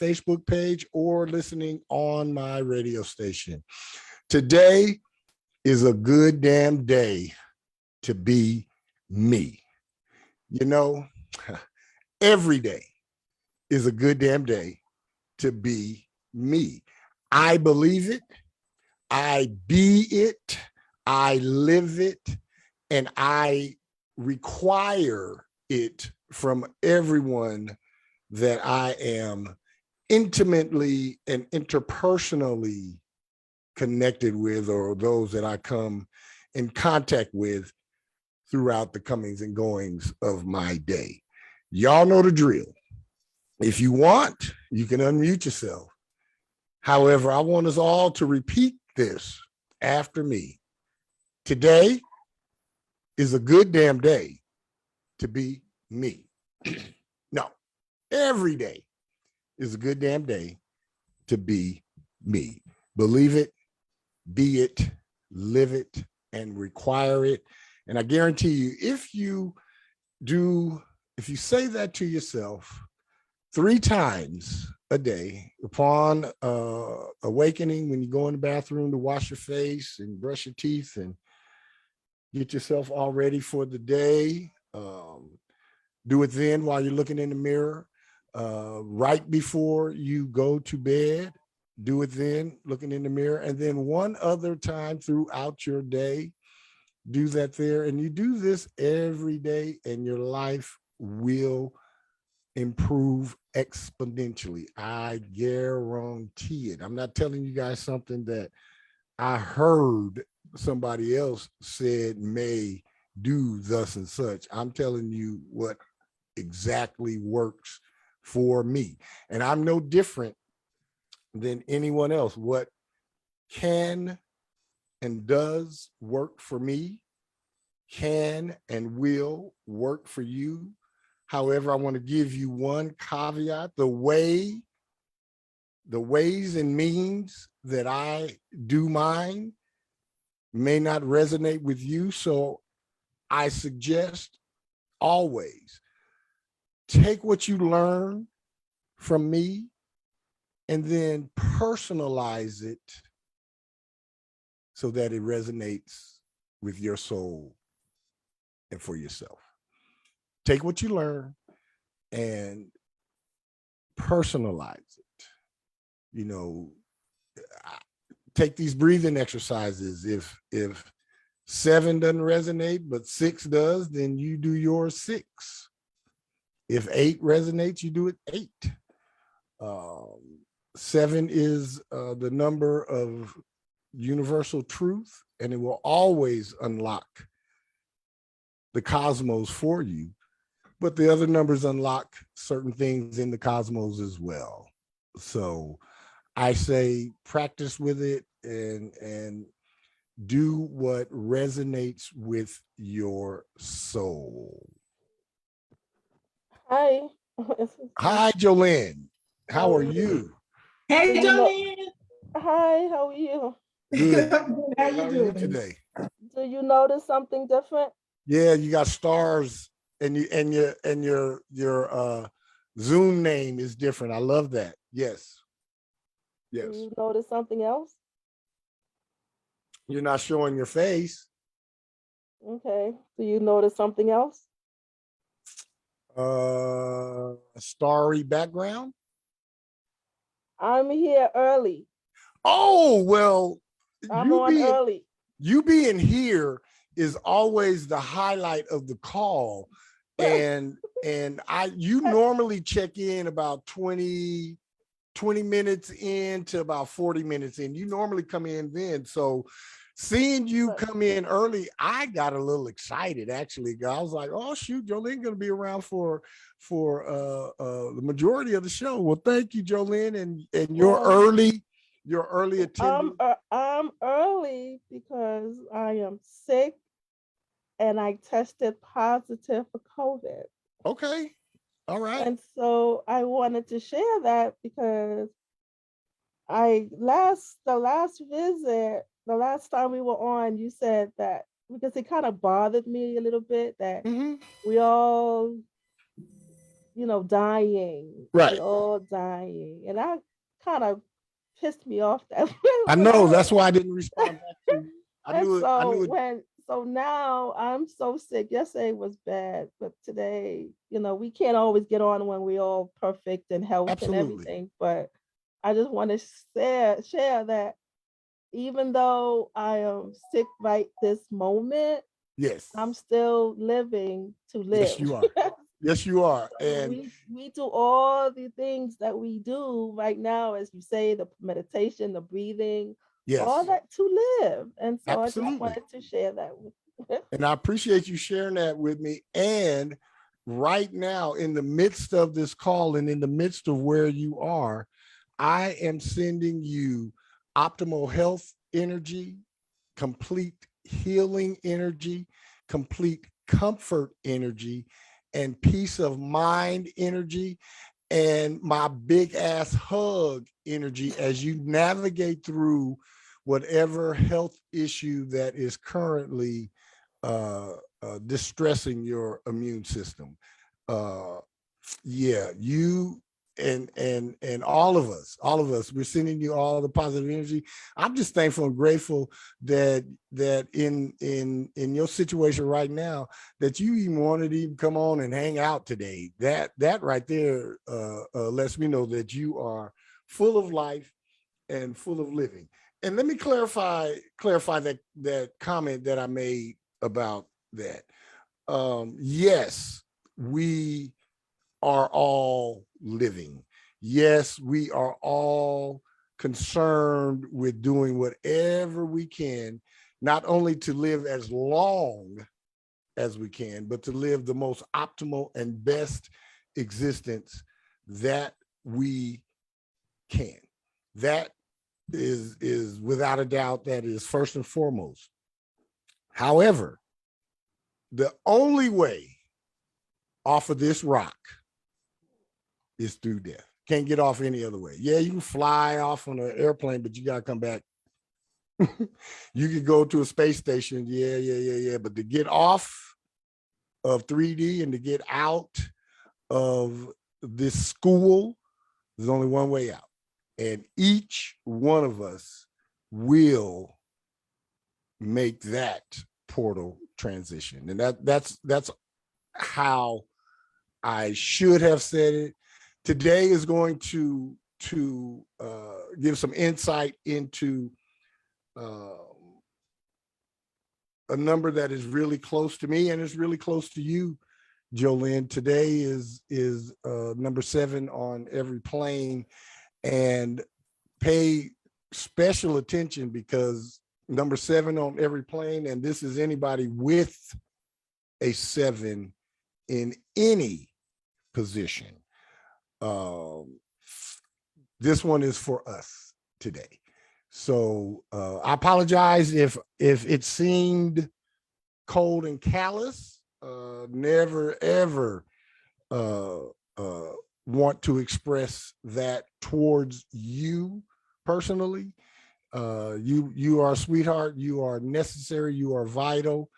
Facebook page or listening on my radio station. Today is a good damn day to be me. You know, every day is a good damn day to be me. I believe it. I be it. I live it. And I require it from everyone that I am intimately and interpersonally connected with, or those that I come in contact with throughout the comings and goings of my day. Y'all know the drill. If you want, you can unmute yourself. However, I want us all to repeat this after me. Today is a good damn day to be me. No, every day is a good damn day to be me. Believe it, be it, live it, and require it. And I guarantee you, if you say that to yourself 3 times a day upon awakening, when you go in the bathroom to wash your face and brush your teeth and get yourself all ready for the day, do it then while you're looking in the mirror, right before you go to bed, do it then looking in the mirror, and then one other time throughout your day, do that there. And you do this every day and your life will improve exponentially. I guarantee it. I'm not telling you guys something that I heard somebody else said may do thus and such. I'm telling you what exactly works for me. And I'm no different than anyone else. What can and does work for me can and will work for you. However, I want to give you one caveat. The ways and means that I do mine may not resonate with you. So I suggest always take what you learn from me and then personalize it so that it resonates with your soul and for yourself. Take what you learn and personalize it. You know, take these breathing exercises. If 7 doesn't resonate, but 6 does, then you do your 6. If 8 resonates, you do it 8. 7 is the number of universal truth, and it will always unlock the cosmos for you. But the other numbers unlock certain things in the cosmos as well. So I say practice with it and do what resonates with your soul. Hi. Hi, Jolene. How are you? Hey, Jolene. Hi, how are you? Good. How you doing today? Do you notice something different? Yeah, you got stars, and your Zoom name is different. I love that. Yes. Yes. Do you notice something else? You're not showing your face. Okay. Do you notice something else? Starry background. I'm here early. Oh, well, I'm on early. You being here is always the highlight of the call. And you normally check in about 20 minutes in to about 40 minutes in. You normally come in then. So seeing you come in early, I got a little excited actually. I was like, oh shoot, Jolene gonna be around for the majority of the show. Well, thank you, Jolene, and your early attendance. I'm early because I am sick and I tested positive for COVID. Okay. All right. And so I wanted to share that because the last time we were on, you said that because it kind of bothered me a little bit that we all dying. Right. We're all dying. And I kind of pissed me off that I when I know. heard That's why I didn't respond back to you. I and knew it. I knew it. so now I'm so sick. Yesterday was bad, but today, we can't always get on when we're all perfect and health and Absolutely. everything. But I just want to share that even though I am sick right this moment, Yes. I'm still living to Yes, live. you are. Yes, you are. So And we do all the things that we do right now, as you say, the meditation, the breathing, all yes, that to live. And so I just absolutely. wanted to share that with And I appreciate you sharing that with me. And right now, in the midst of this call and in the midst of where you are, I am sending you optimal health energy, complete healing energy, complete comfort energy, and peace of mind energy, and my big ass hug energy as you navigate through whatever health issue that is currently distressing your immune system. Uh, yeah, you and all of us, we're sending you all the positive energy. I'm just thankful and grateful that in your situation right now that you even wanted to even come on and hang out today. That right there lets me know that you are full of life and full of living. And let me clarify that comment that I made about that. Yes, we are all living. Yes, we are all concerned with doing whatever we can, not only to live as long as we can, but to live the most optimal and best existence that we can. That is without a doubt, that is first and foremost. However, the only way off of this rock is through death. Can't get off any other way. Yeah, you can fly off on an airplane, but you got to come back. You could go to a space station. Yeah. But to get off of 3D and to get out of this school, there's only one way out. And each one of us will make that portal transition. And that's how I should have said it. Today is going to give some insight into a number that is really close to me and is really close to you, Jolene. Today is number 7 on every plane, and pay special attention because number 7 on every plane, and this is anybody with a 7 in any position. This one is for us today. So I apologize if it seemed cold and callous. Never ever want to express that towards you personally. You are a sweetheart. You are necessary. You are vital.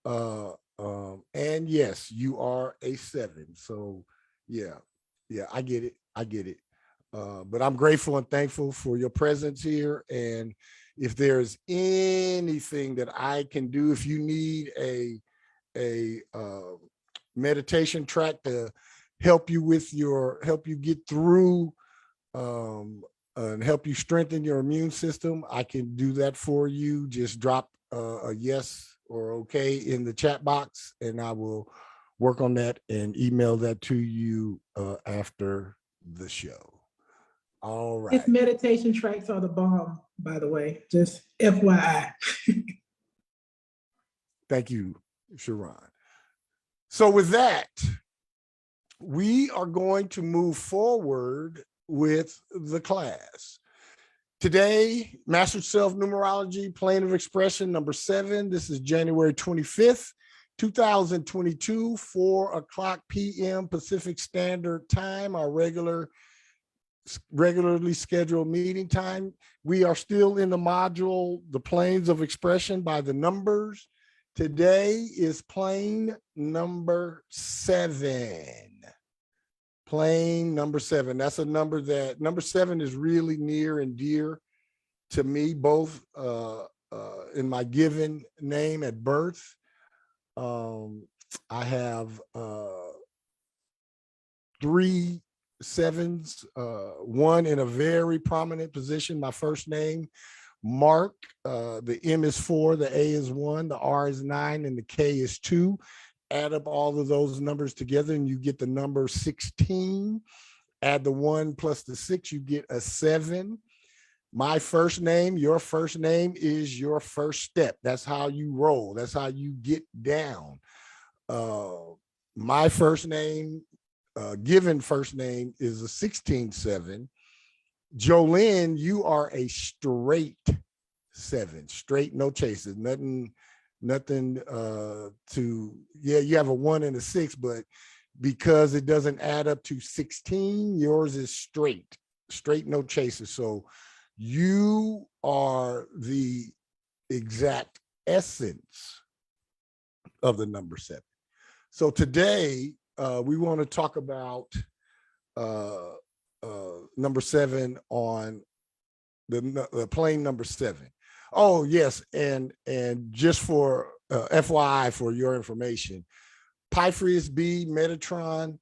And yes, you are a 7. So yeah, I get it. But I'm grateful and thankful for your presence here. And if there's anything that I can do, if you need a meditation track to help you get through and help you strengthen your immune system, I can do that for you. Just drop a yes or okay in the chat box, and I will work on that and email that to you after the show. All right. His meditation tracks are the bomb, by the way, just FYI. Thank you, Sharon. So with that, we are going to move forward with the class. Today, Master Self Numerology, Plane of Expression, number 7. This is January 25th, 2022, 4:00 p.m. Pacific Standard Time, our regularly scheduled meeting time. We are still in the module, The Planes of Expression by the Numbers. Today is plane number 7. plane number 7. That's a number that number 7 is really near and dear to me, both in my given name at birth. I have 3 sevens, one in a very prominent position, my first name, Mark. The M is 4, the A is 1, the R is 9, and the K is 2. Add up all of those numbers together and you get the number 16. Add the 1 plus the 6, you get a 7. My first name, your first name is your first step. That's how you roll. That's how you get down. My first name, given first name, is a 16-7. Jolynn, you are a straight 7, straight, no chases, nothing to, yeah, you have a 1 and a 6, but because it doesn't add up to 16, yours is straight, no chases. So you are the exact essence of the number 7. So today we want to talk about number 7 on the plane number 7. Oh yes, and just for FYI, for your information, Pyphreus B, Metatron,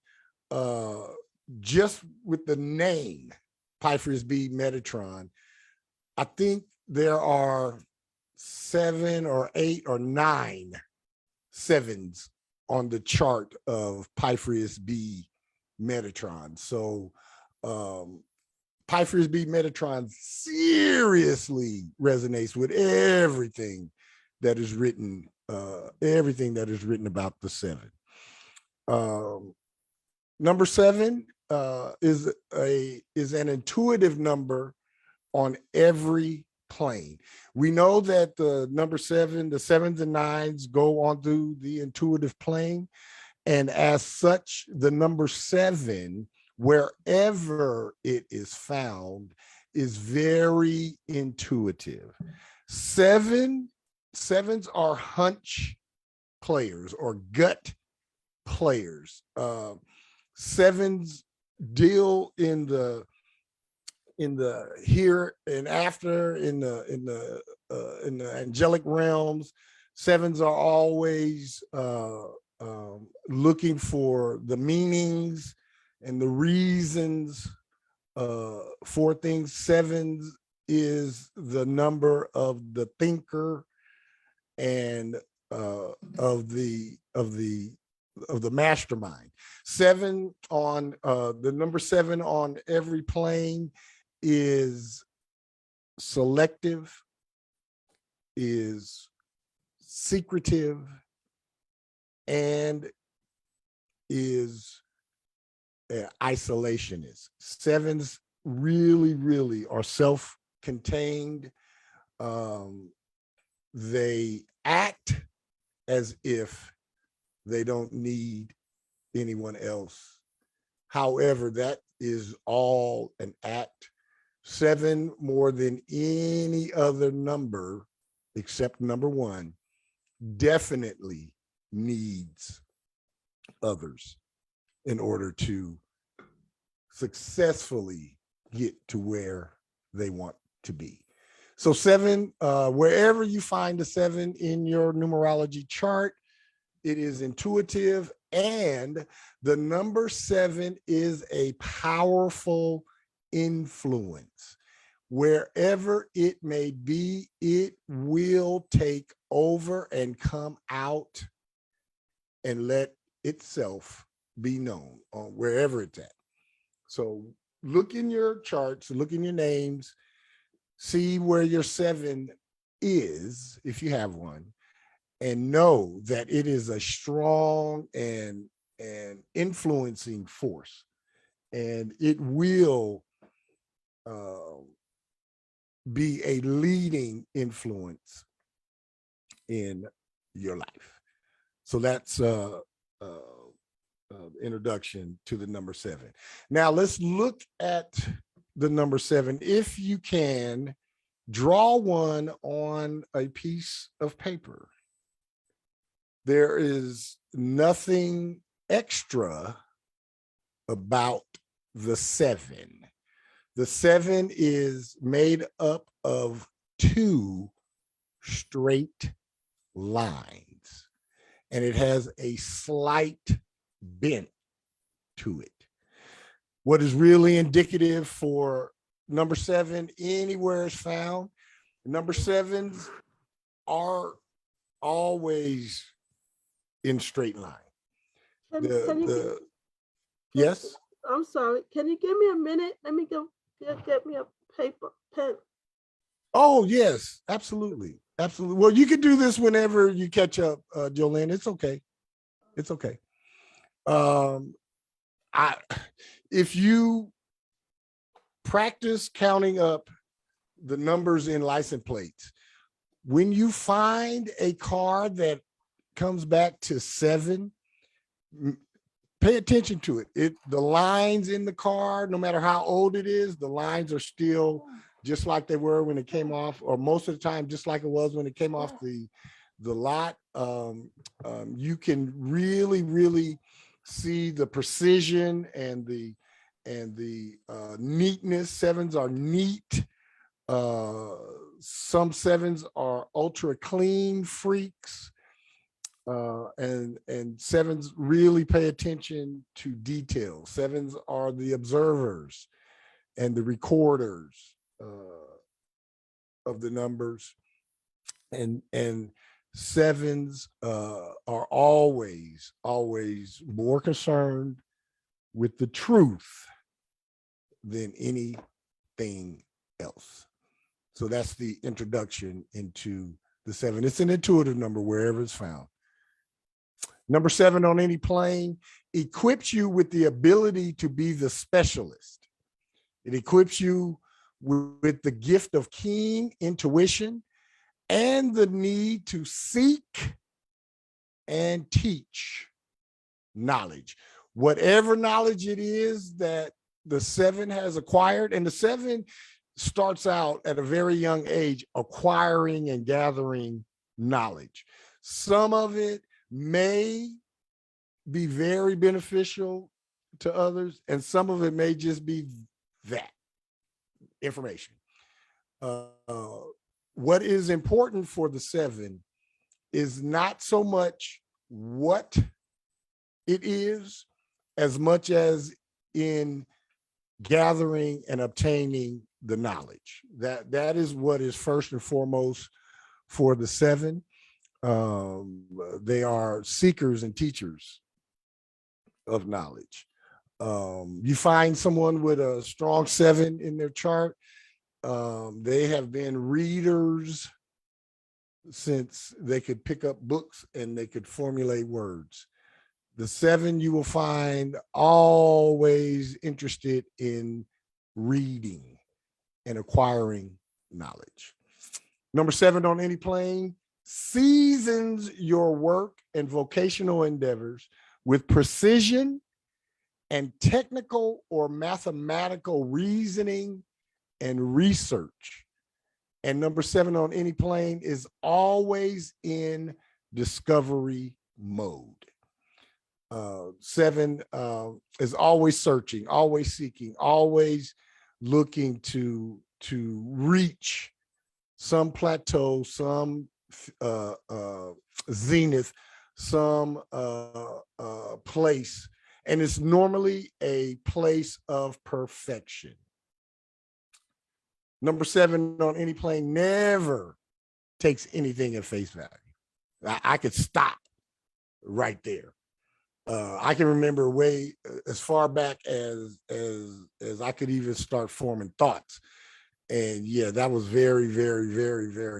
just with the name Pyphreus B, Metatron, I think there are 7 or 8 or 9 sevens on the chart of Pyphreus B, Metatron. So Pyphreus B, Metatron seriously resonates with everything that is written, about the 7. Number 7 is an intuitive number on every plane. We know that the number 7, the 7s and 9s go onto the intuitive plane, and as such, the number 7, wherever it is found, is very intuitive. Sevens are hunch players or gut players. Sevens deal in the here and after, in the angelic realms. Sevens are always looking for the meanings and the reasons for things. 7 is the number of the thinker and of the mastermind. 7 on the number 7 on every plane is selective, is secretive, and is isolationist. 7s really are self-contained. They act as if they don't need anyone else. However, that is all an act. 7, more than any other number except number 1, definitely needs others in order to successfully get to where they want to be. So 7, wherever you find the 7 in your numerology chart, it is intuitive, and the number 7 is a powerful influence. Wherever it may be, it will take over and come out and let itself be known on wherever it's at. So look in your charts, look in your names, see where your 7 is, if you have one, and know that it is a strong and influencing force, and it will be a leading influence in your life. So that's introduction to the number 7. Now let's look at the number 7. If you can, draw one on a piece of paper. There is nothing extra about the seven. The seven is made up of two straight lines, and it has a slight bent to it. What is really indicative for number seven, anywhere is found, number sevens are always in straight line. Yes? I'm sorry. Can you give me a minute? Let me go get me a paper, pen. Oh, yes, absolutely. Absolutely. Well, you can do this whenever you catch up, Jolene. It's okay. It's okay. If you practice counting up the numbers in license plates, when you find a car that comes back to seven, pay attention to it. The lines in the car, no matter how old it is, the lines are still just like they were when it came off, or most of the time, just like it was when it came off the lot. You can really see the precision and the neatness. Sevens are neat. Some sevens are ultra clean freaks. And sevens really pay attention to detail. Sevens are the observers and the recorders of the numbers, and sevens are always more concerned with the truth than anything else. So that's the introduction into the seven. It's an intuitive number wherever it's found. Number seven on any plane equips you with the ability to be the specialist. It equips you with the gift of keen intuition and the need to seek and teach knowledge. Whatever knowledge it is that the seven has acquired, and the seven starts out at a very young age acquiring and gathering knowledge. Some of it may be very beneficial to others, and some of it may just be that information. What is important for the seven is not so much what it is, as much as in gathering and obtaining the knowledge. That is what is first and foremost for the seven. They are seekers and teachers of knowledge. You find someone with a strong seven in their chart, they have been readers since they could pick up books and they could formulate words. The seven you will find always interested in reading and acquiring knowledge. Number seven on any plane seasons your work and vocational endeavors with precision and technical or mathematical reasoning and research. And number seven on any plane is always in discovery mode. Seven is always searching, always seeking, always looking to reach some plateau, some zenith, some place, and it's normally a place of perfection. Number seven on any plane never takes anything at face value. I could stop right there. I can remember way as far back as I could even start forming thoughts. And yeah, that was very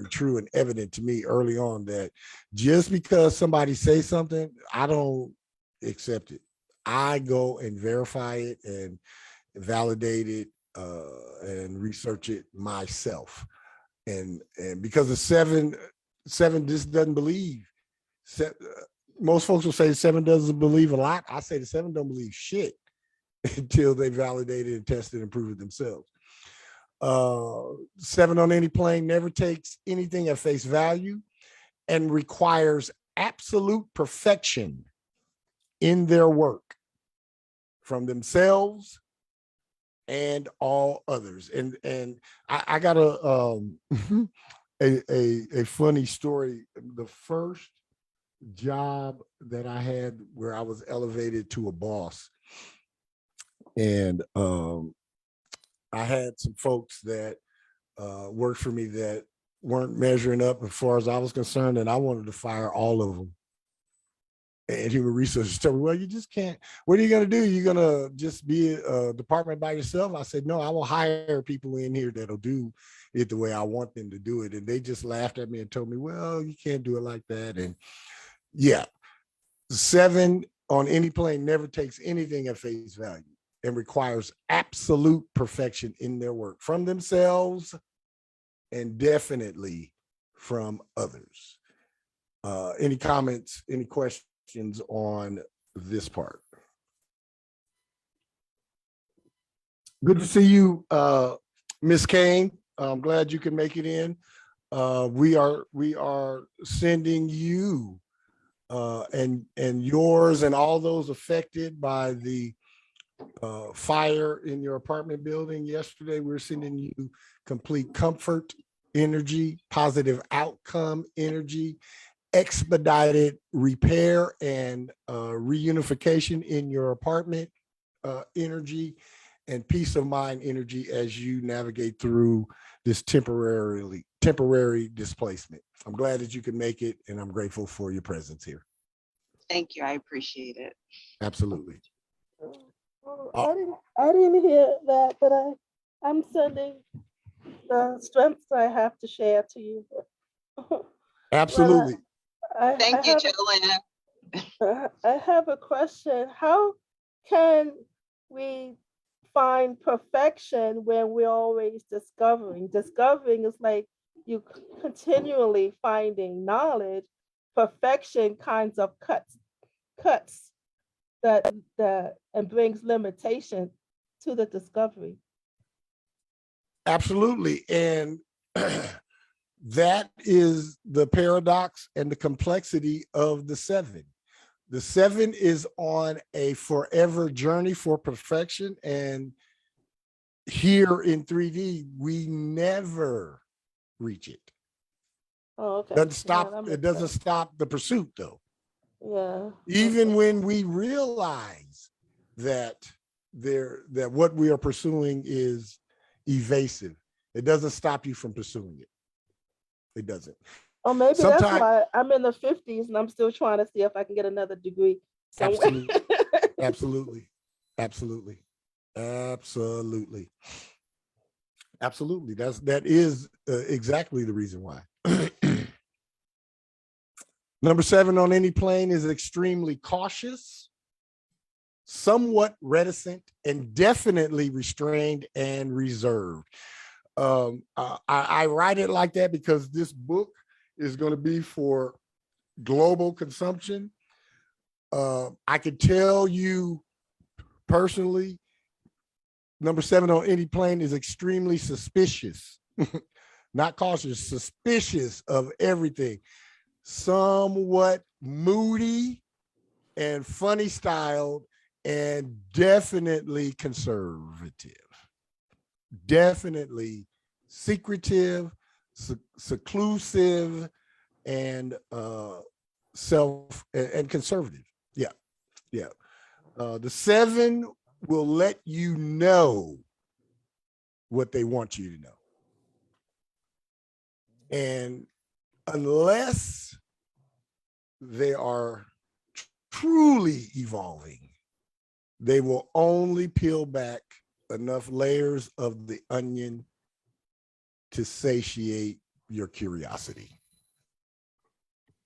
true and evident to me early on, that just because somebody says something, I don't accept it. I go and verify it and validate it and research it myself. And because the seven just doesn't believe. Most folks will say seven doesn't believe a lot. I say the seven don't believe shit until they validate it and test it and prove it themselves. Seven on any plane never takes anything at face value and requires absolute perfection in their work. from themselves and all others. And I got a funny story. The first job that I had where I was elevated to a boss, and I had some folks that worked for me that weren't measuring up as far as I was concerned, and I wanted to fire all of them. And human resources told me, well, you just can't. What are you going to do? You're going to just be a department by yourself? I said, no, I will hire people in here that'll do it the way I want them to do it. And they just laughed at me and told me, well, you can't do it like that. And yeah, 7 on any plane never takes anything at face value and requires absolute perfection in their work from themselves and definitely from others. Any comments, any questions on this part? Good to see you, Miss Kane. I'm glad you can make it in. We are sending you and yours and all those affected by the fire in your apartment building yesterday. We're sending you complete comfort, energy, positive outcome energy, expedited repair and reunification in your apartment energy, and peace of mind energy as you navigate through this temporary displacement. I'm glad that you can make it, and I'm grateful for your presence here. Thank you. I appreciate it. Absolutely. I didn't hear that, but I'm sending the strengths I have to share to you. Absolutely. Thank you, Joanne. I have a question. How can we find perfection when we're always discovering? Discovering is like you continually finding knowledge. Perfection kinds of cuts that and brings limitation to the discovery. Absolutely. And that is the paradox and the complexity of the 7. The 7 is on a forever journey for perfection. And here in 3D, we never reach it. Oh, okay. Doesn't stop, Yeah, it doesn't stop the pursuit though. Yeah. Even when we realize that that what we are pursuing is evasive, it doesn't stop you from pursuing it. It doesn't. Or maybe that's Sometime- why I'm in the 50s and I'm still trying to see if I can get another degree somewhere. Absolutely. Absolutely. Absolutely. Absolutely. That is exactly the reason why. Number 7 on any plane is extremely cautious, somewhat reticent, and definitely restrained and reserved. I write it like that because this book is going to be for global consumption. I could tell you personally, number 7 on any plane is extremely suspicious, not cautious, suspicious of everything. Somewhat moody and funny styled and definitely conservative, definitely secretive, seclusive, and self and conservative. Yeah. The 7 will let you know what they want you to know. And unless they are truly evolving, they will only peel back enough layers of the onion to satiate your curiosity.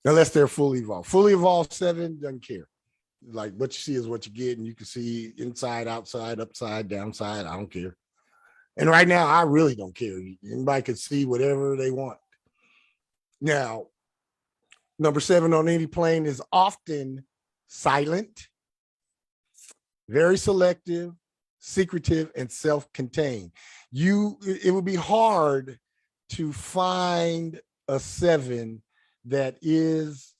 Unless they're fully evolved. Fully evolved 7 doesn't care. Like what you see is what you get, and you can see inside, outside, upside, downside. I don't care. And right now, I really don't care. Anybody can see whatever they want. Now, number 7 on any plane is often silent, very selective, secretive, and self-contained. It would be hard to find a 7 that is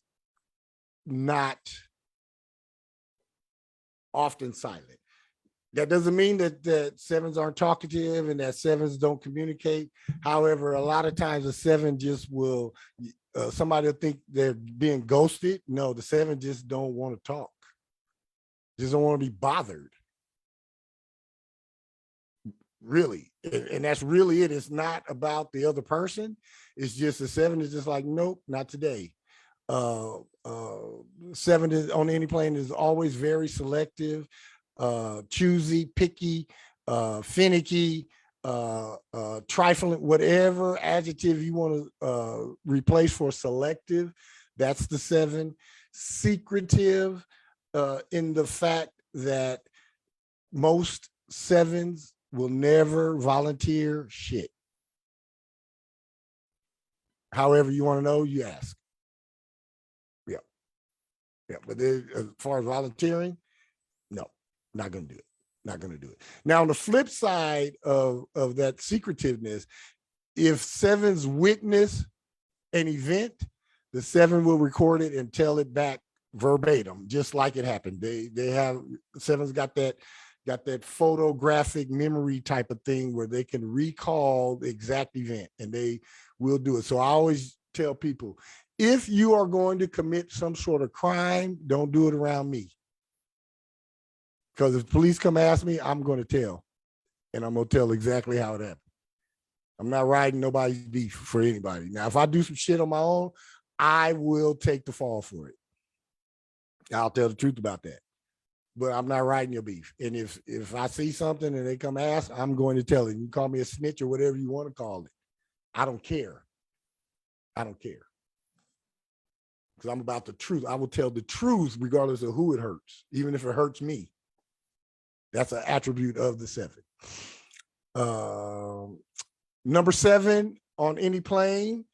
not often silent. That doesn't mean that sevens aren't talkative and that sevens don't communicate. However, a lot of times a seven just will, somebody will think they're being ghosted. No, the seven just don't want to talk. Just don't want to be bothered. Really. And that's really it. It's not about the other person. It's just the seven is just like, nope, not today. Seven is on any plane is always very selective, choosy, picky, finicky, trifling, whatever adjective you want to replace for selective. That's the seven. Secretive, in the fact that most sevens will never volunteer shit. However you want to know, you ask. Yeah, but as far as volunteering, no, not going to do it. Not going to do it. Now, on the flip side of that secretiveness, if sevens witness an event, the seven will record it and tell it back verbatim, just like it happened. They have, sevens got that photographic memory type of thing where they can recall the exact event and they will do it. So I always tell people, if you are going to commit some sort of crime, don't do it around me. Because if police come ask me, I'm going to tell. And I'm going to tell exactly how it happened. I'm not riding nobody's beef for anybody. Now, if I do some shit on my own, I will take the fall for it. I'll tell the truth about that. But I'm not riding your beef. And if I see something and they come ask, I'm going to tell it. You call me a snitch or whatever you want to call it. I don't care. I don't care. Because I'm about the truth. I will tell the truth regardless of who it hurts, even if it hurts me. That's an attribute of the seven. Number seven on any plane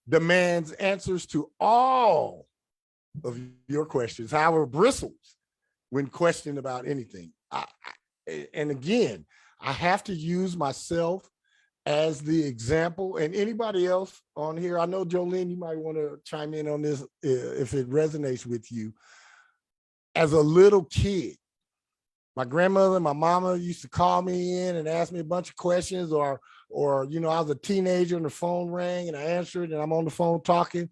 demands answers to all of your questions, however, bristles when questioned about anything. And again, I have to use myself as the example, and anybody else on here. I know, Jolene, you might want to chime in on this if it resonates with you. As a little kid, my grandmother and my mama used to call me in and ask me a bunch of questions, or you know, I was a teenager and the phone rang and I answered and I'm on the phone talking.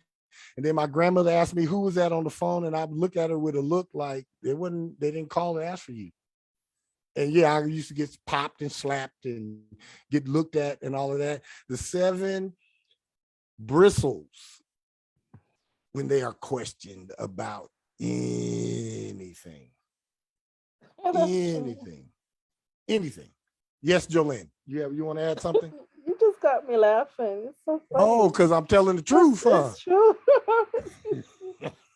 And then my grandmother asked me who was that on the phone, and I look at her with a look like they didn't call and ask for you. And yeah, I used to get popped and slapped and get looked at and all of that. The seven bristles when they are questioned about anything. Anything. Yes, Jolene, you want to add something? You just got me laughing. It's so funny. Oh, because I'm telling the truth, huh? It's true.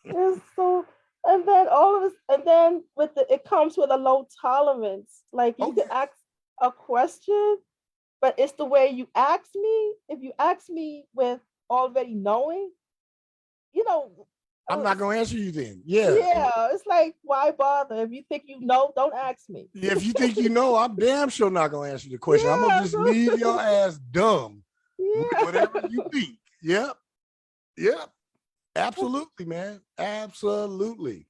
It's so, and then it comes with a low tolerance. Like you can ask a question, but it's the way you ask me. If you ask me with already knowing, you know, I'm not going to answer you then. Yeah. Yeah, it's like, why bother? If you think you know, don't ask me. If you think you know, I'm damn sure not going to answer the question. I'm going to just leave your ass dumb. Yeah. Whatever you think. Yep. Absolutely, man. Absolutely.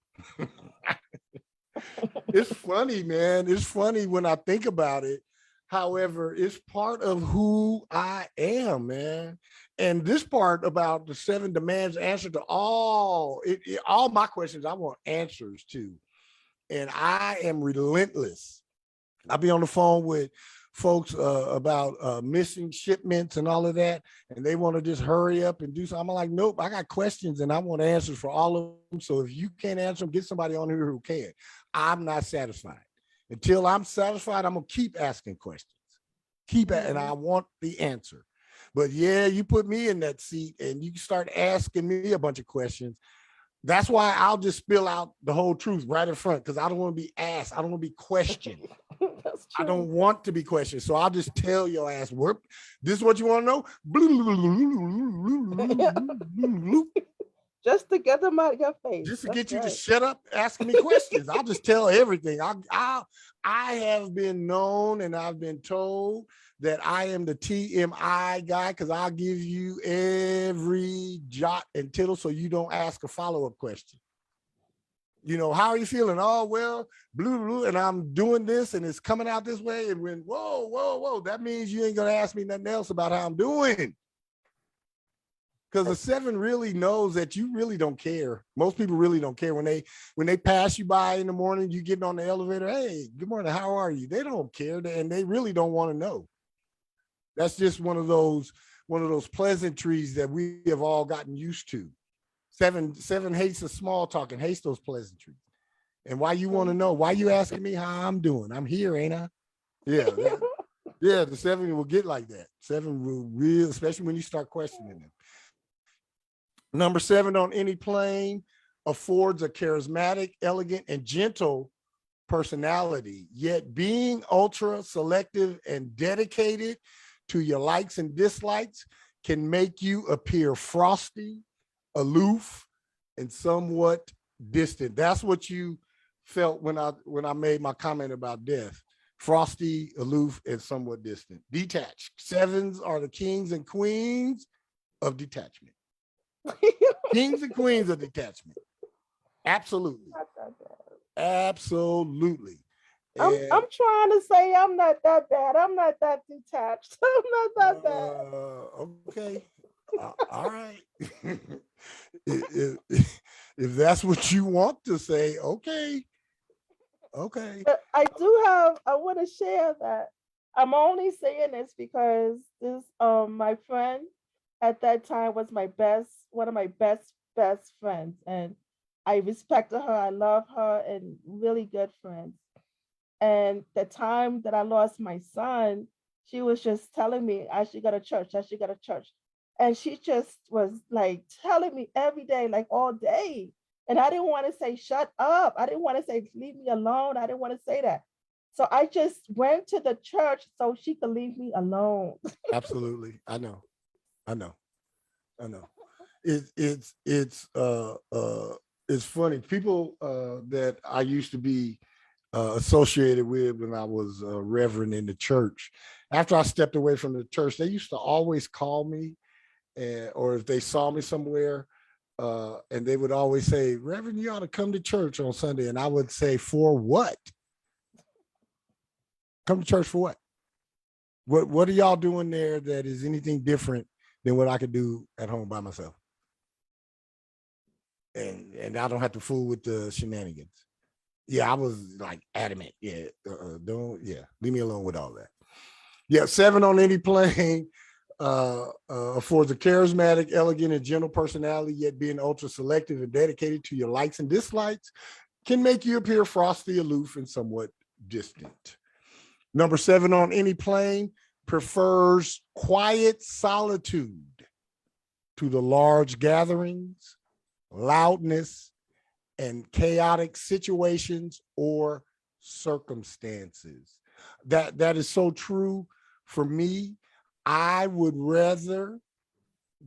It's funny, man. It's funny when I think about it. However, it's part of who I am, man. And this part about the seven demands answer to all my questions, I want answers to. And I am relentless. I'll be on the phone with folks about missing shipments and all of that, and they want to just hurry up and do something. I'm like, nope, I got questions and I want answers for all of them. So if you can't answer them, get somebody on here who can. I'm not satisfied. Until I'm satisfied, I'm gonna keep asking questions. And I want the answer. But yeah, you put me in that seat and you start asking me a bunch of questions. That's why I'll just spill out the whole truth right in front, because I don't want to be asked. I don't want to be questioned. I don't want to be questioned. So I'll just tell your ass, this is what you want to know? Just to get them out of your face. Just to get you to shut up asking me questions. I'll just tell everything. I have been known and I've been told that I am the TMI guy, because I'll give you every jot and tittle so you don't ask a follow-up question. You know, how are you feeling? Oh, well, blue, and I'm doing this and it's coming out this way. And when, whoa, that means you ain't going to ask me nothing else about how I'm doing. Because the 7 really knows that you really don't care. Most people really don't care when they pass you by in the morning, you getting on the elevator. Hey, good morning. How are you? They don't care. And they really don't want to know. That's just one of those pleasantries that we have all gotten used to. 7 hates the small talk and hates those pleasantries. And why you want to know? Why you asking me how I'm doing? I'm here, ain't I? Yeah. Yeah, the 7 will get like that. 7 will real, especially when you start questioning them. Number 7 on any plane affords a charismatic, elegant, and gentle personality, yet being ultra selective and dedicated to your likes and dislikes can make you appear frosty, aloof, and somewhat distant. That's what you felt when I made my comment about death. Frosty, aloof, and somewhat distant. Detached. 7s are the kings and queens of detachment. Kings and queens of detachment. Absolutely. Absolutely. I'm trying to say I'm not that bad. I'm not that detached. I'm not that bad. Okay. All right. if that's what you want to say, okay. Okay. But I want to share that. I'm only saying this because this my friend at that time was one of my best friends, and I respected her, I love her, and really good friends. And the time that I lost my son, she was just telling me I should go to church, I should go to church. And she just was like telling me every day, like all day. And I didn't want to say, shut up. I didn't want to say, leave me alone. I didn't want to say that. So I just went to the church so she could leave me alone. Absolutely. I know. It's funny. People that I used to be associated with when I was a reverend in the church, after I stepped away from the church, they used to always call me, or if they saw me somewhere, and they would always say, Reverend, you ought to come to church on Sunday. And I would say, for what? Come to church for what? What are y'all doing there that is anything different than what I could do at home by myself? And I don't have to fool with the shenanigans. Yeah, I was like adamant. Yeah, leave me alone with all that. Yeah, 7 on any plane affords a charismatic, elegant, and gentle personality, yet being ultra selective and dedicated to your likes and dislikes can make you appear frosty, aloof, and somewhat distant. Number 7 on any plane prefers quiet solitude to the large gatherings, loudness, and chaotic situations or circumstances. That is so true for me. I would rather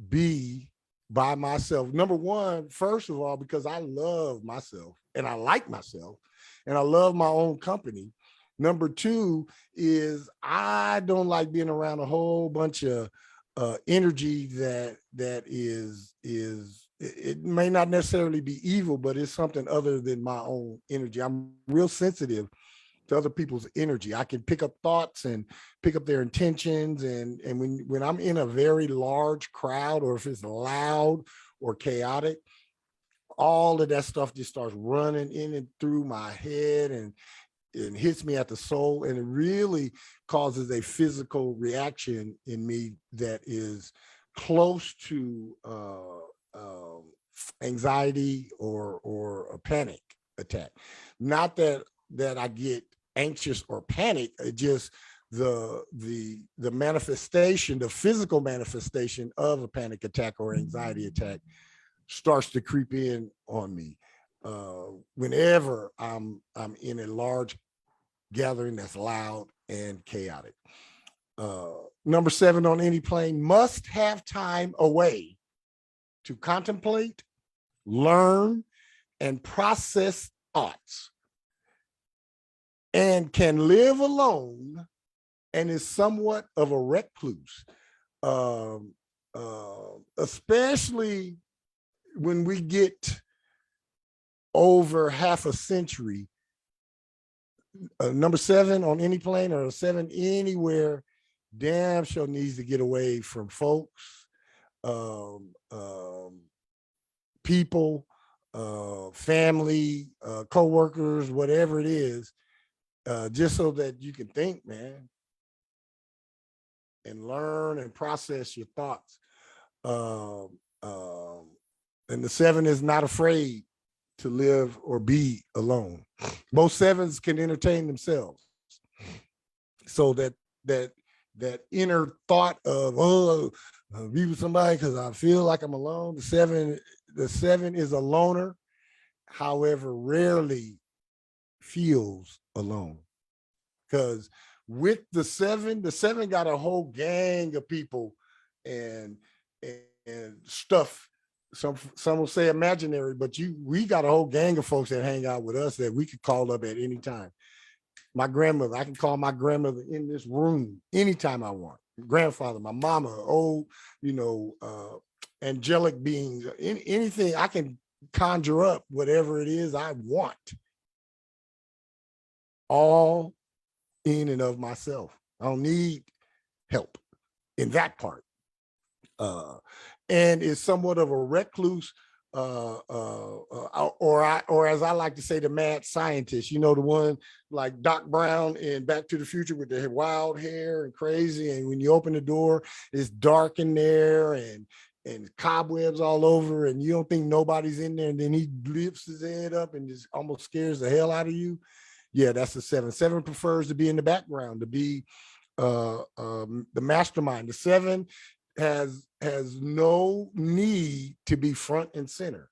be by myself. Number 1, first of all, because I love myself and I like myself and I love my own company. Number 2 is I don't like being around a whole bunch of energy that is it may not necessarily be evil, but it's something other than my own energy. I'm real sensitive to other people's energy. I can pick up thoughts and pick up their intentions. And when I'm in a very large crowd, or if it's loud or chaotic, all of that stuff just starts running in and through my head and hits me at the soul. And it really causes a physical reaction in me that is close to anxiety or a panic attack. Not that I get anxious or panic, it just the manifestation, the physical manifestation of a panic attack or anxiety attack starts to creep in on me whenever I'm in a large gathering that's loud and chaotic. Number 7 on any plane must have time away to contemplate, learn, and process thoughts, and can live alone and is somewhat of a recluse, especially when we get over half a century, number 7 on any plane or a 7 anywhere, damn sure needs to get away from folks, people, family, co-workers, whatever it is, just so that you can think, man, and learn and process your thoughts. And the 7 is not afraid to live or be alone. Most 7s can entertain themselves. So that inner thought of, oh, I'll be with somebody because I feel like I'm alone. The 7 is a loner, however, rarely feels alone. Because with the 7 got a whole gang of people and stuff. Some will say imaginary, but we got a whole gang of folks that hang out with us that we could call up at any time. My grandmother, I can call my grandmother in this room anytime I want. Grandfather, my mama, old, angelic beings, anything I can conjure up, whatever it is I want, all in and of myself. I don't need help in that part. And is somewhat of a recluse, or as I like to say, the mad scientist, the one like Doc Brown in Back to the Future with the wild hair and crazy. And when you open the door, it's dark in there and cobwebs all over, and you don't think nobody's in there. And then he lifts his head up and just almost scares the hell out of you. Yeah, that's the 7. 7 prefers to be in the background, to be the mastermind. The 7 has no need to be front and center.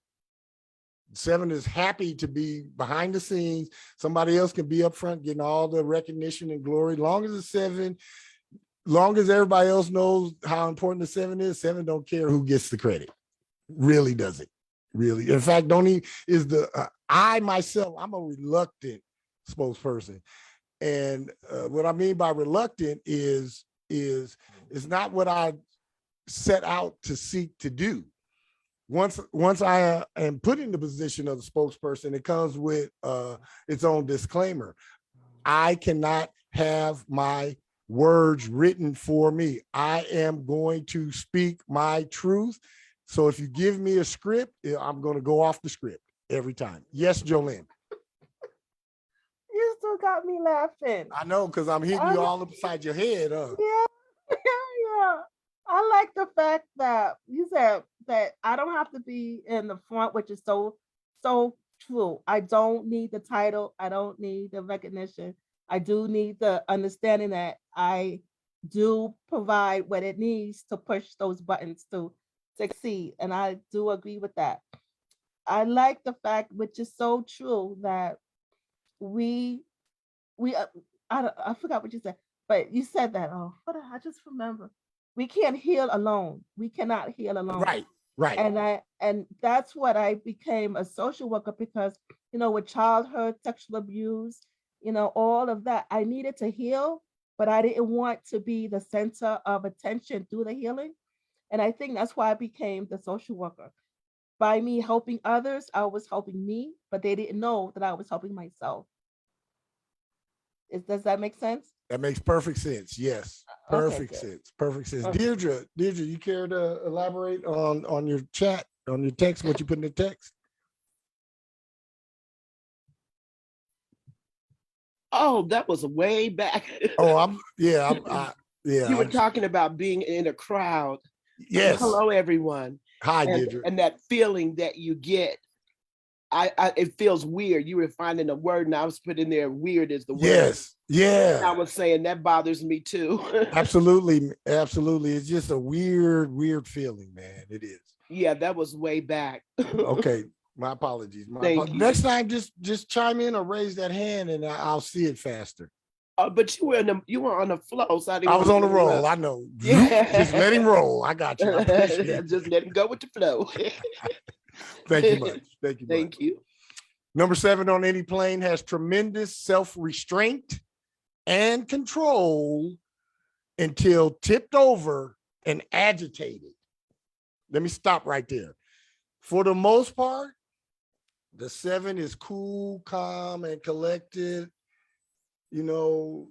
7 is happy to be behind the scenes. Somebody else can be up front getting all the recognition and glory. Long as everybody else knows how important the 7 is, 7 don't care who gets the credit. Really doesn't. Really. In fact, I myself, I'm a reluctant spokesperson. And what I mean by reluctant is not what I set out to seek to do. Once I am put in the position of the spokesperson, it comes with its own disclaimer. I cannot have my words written for me. I am going to speak my truth. So if you give me a script, I'm going to go off the script every time. Yes, Jolene. You still got me laughing. I know, because I'm hitting you all upside your head. Yeah. I like the fact that you said that I don't have to be in the front, which is so true. I don't need the title. I don't need the recognition. I do need the understanding that I do provide what it needs to push those buttons to succeed. And I do agree with that. I like the fact, which is so true, that we I forgot what you said, but you said that. Oh, I just remember. We can't heal alone. We cannot heal alone. Right. And that's what I became a social worker, because with childhood sexual abuse, all of that, I needed to heal, but I didn't want to be the center of attention through the healing. And I think that's why I became the social worker. By me helping others, I was helping me, but they didn't know that I was helping myself. Does that make sense? That makes perfect sense. Yes. Perfect sense. Perfect sense. Okay. Deirdre, you care to elaborate on your chat, on your text, what you put in the text? Oh, that was way back. Oh, you were talking about being in a crowd. Yes. Hello, everyone. Hi, Deirdre. And that feeling that you get, it feels weird. You were finding a word, and I was putting there, weird is the word. Yes. Yeah. And I was saying that bothers me too. Absolutely. It's just a weird feeling, man. It is. Yeah, that was way back. Okay. My apologies. Next time, just chime in or raise that hand, and I'll see it faster. But you were on the flow, so I was on the roll. I know. Yeah. Just let him roll. I got you. I appreciate it. Just let him go with the flow. Thank you much. Thank you. Number 7 on any plane has tremendous self-restraint and control until tipped over and agitated. Let me stop right there. For the most part, The 7 is cool, calm, and collected. You know,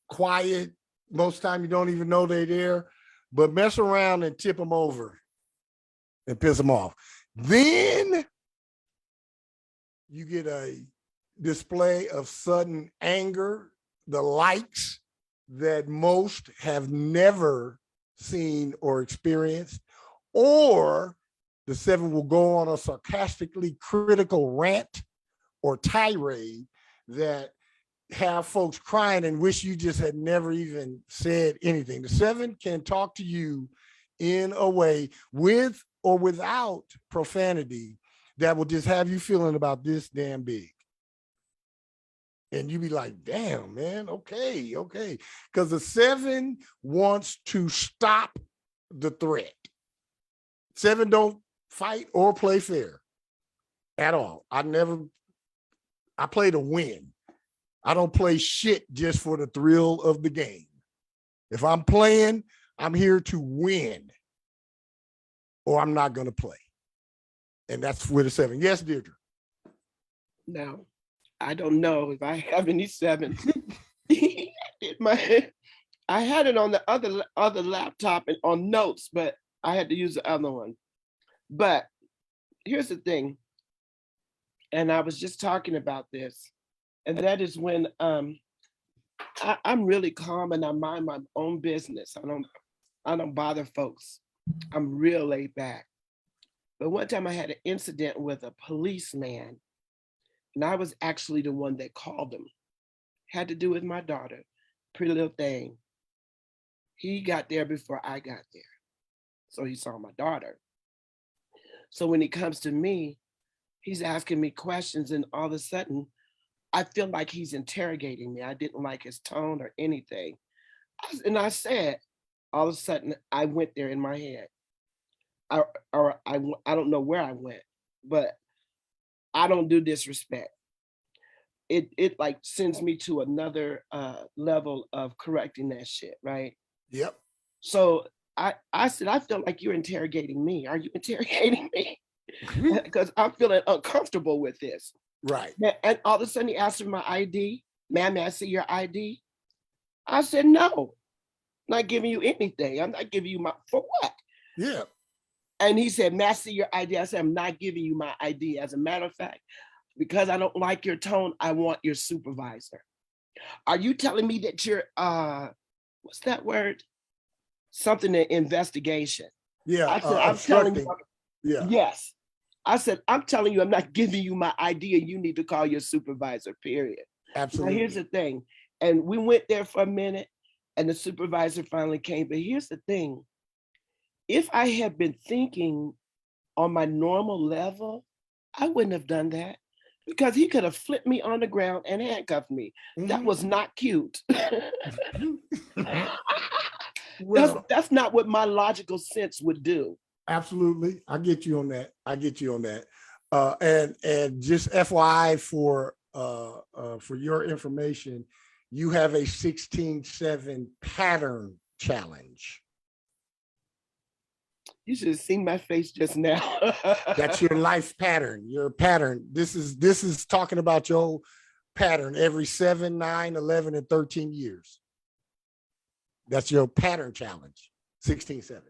quiet. Most time you don't even know they're there, but mess around and tip them over and piss them off. Then you get a display of sudden anger, the likes that most have never seen or experienced, or the 7 will go on a sarcastically critical rant or tirade that have folks crying and wish you just had never even said anything. The 7 can talk to you in a way with or without profanity that will just have you feeling about this damn big. And you be like, damn, man, okay. Because the 7 wants to stop the threat. 7 don't fight or play fair at all. I play to win. I don't play shit just for the thrill of the game. If I'm playing, I'm here to win, or I'm not going to play. And that's with a 7. Yes, Deirdre. Now, I don't know if I have any 7s. I had it on the other laptop and on notes, but I had to use the other one. But here's the thing, and I was just talking about this, and that is when I'm really calm and I mind my own business. I don't bother folks. I'm real laid back. But one time I had an incident with a policeman, and I was actually the one that called him. Had to do with my daughter, pretty little thing. He got there before I got there. So he saw my daughter. So when he comes to me, he's asking me questions, and all of a sudden, I feel like he's interrogating me. I didn't like his tone or anything. And I said, all of a sudden, I went there in my head. I don't know where I went, but I don't do disrespect. It like sends me to another level of correcting that shit, right? Yep. So I said, I feel like you're interrogating me. Are you interrogating me? Because I'm feeling uncomfortable with this. Right. And all of a sudden he asked for my ID. Ma'am, may I see your ID? I said, no, I'm not giving you anything. I'm not giving you for what? Yeah. And he said, may I see your ID? I said, I'm not giving you my ID. As a matter of fact, because I don't like your tone, I want your supervisor. Are you telling me that you're, what's that word? Something in investigation. Yeah. I said, I'm telling you. Yeah. Yes. I said, I'm telling you, I'm not giving you my ID, and you need to call your supervisor, period. Absolutely. Now, here's the thing. And we went there for a minute, and the supervisor finally came. But here's the thing. If I had been thinking on my normal level, I wouldn't have done that, because he could have flipped me on the ground and handcuffed me. That was not cute. Well, that's not what my logical sense would do. Absolutely. I get you on that. And just FYI for your information, you have a 16/7 pattern challenge. You should have seen my face just now. That's your life pattern, your pattern. This is talking about your pattern every 7, 9, 11, and 13 years. That's your pattern challenge, 16/7.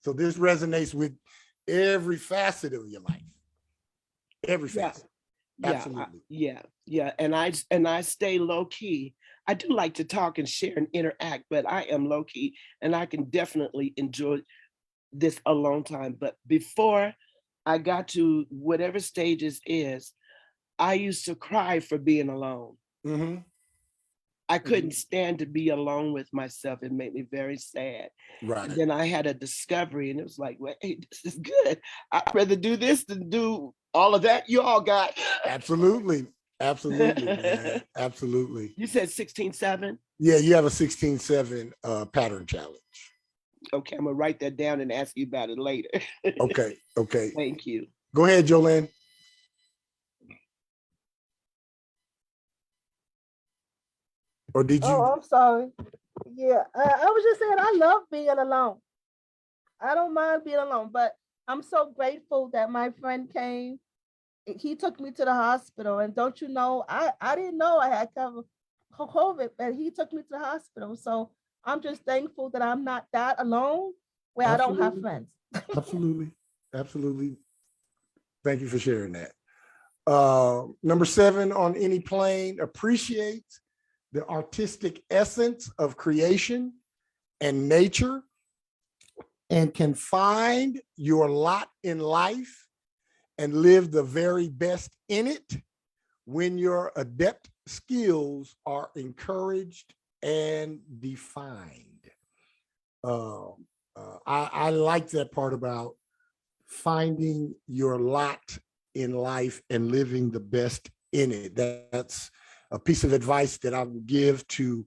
So this resonates with every facet of your life. Every facet. Yeah. Absolutely. Yeah. And I stay low key. I do like to talk and share and interact, but I am low key, and I can definitely enjoy this a long time. But before I got to whatever stages is, I used to cry for being alone. Mm-hmm. I couldn't stand to be alone with myself. It made me very sad. Right. And then I had a discovery, and it was like, well, hey, this is good. I'd rather do this than do all of that you all got. Absolutely. Man. Absolutely. You said 16/7? Yeah, you have a 16/7 pattern challenge. Okay, I'm gonna write that down and ask you about it later. Okay. Thank you. Go ahead, Jolene. Or did you? Oh, I'm sorry. Yeah, I was just saying I love being alone. I don't mind being alone, but I'm so grateful that my friend came he took me to the hospital, and don't you know, I didn't know I had COVID, but he took me to the hospital. So I'm just thankful that I'm not that alone where I don't have Absolutely. friends. Absolutely. Absolutely. Thank you for sharing that. Number 7 on any plane, appreciates the artistic essence of creation and nature, and can find your lot in life and live the very best in it when your adept skills are encouraged and defined. I like that part about finding your lot in life and living the best in it. That's a piece of advice that I would give to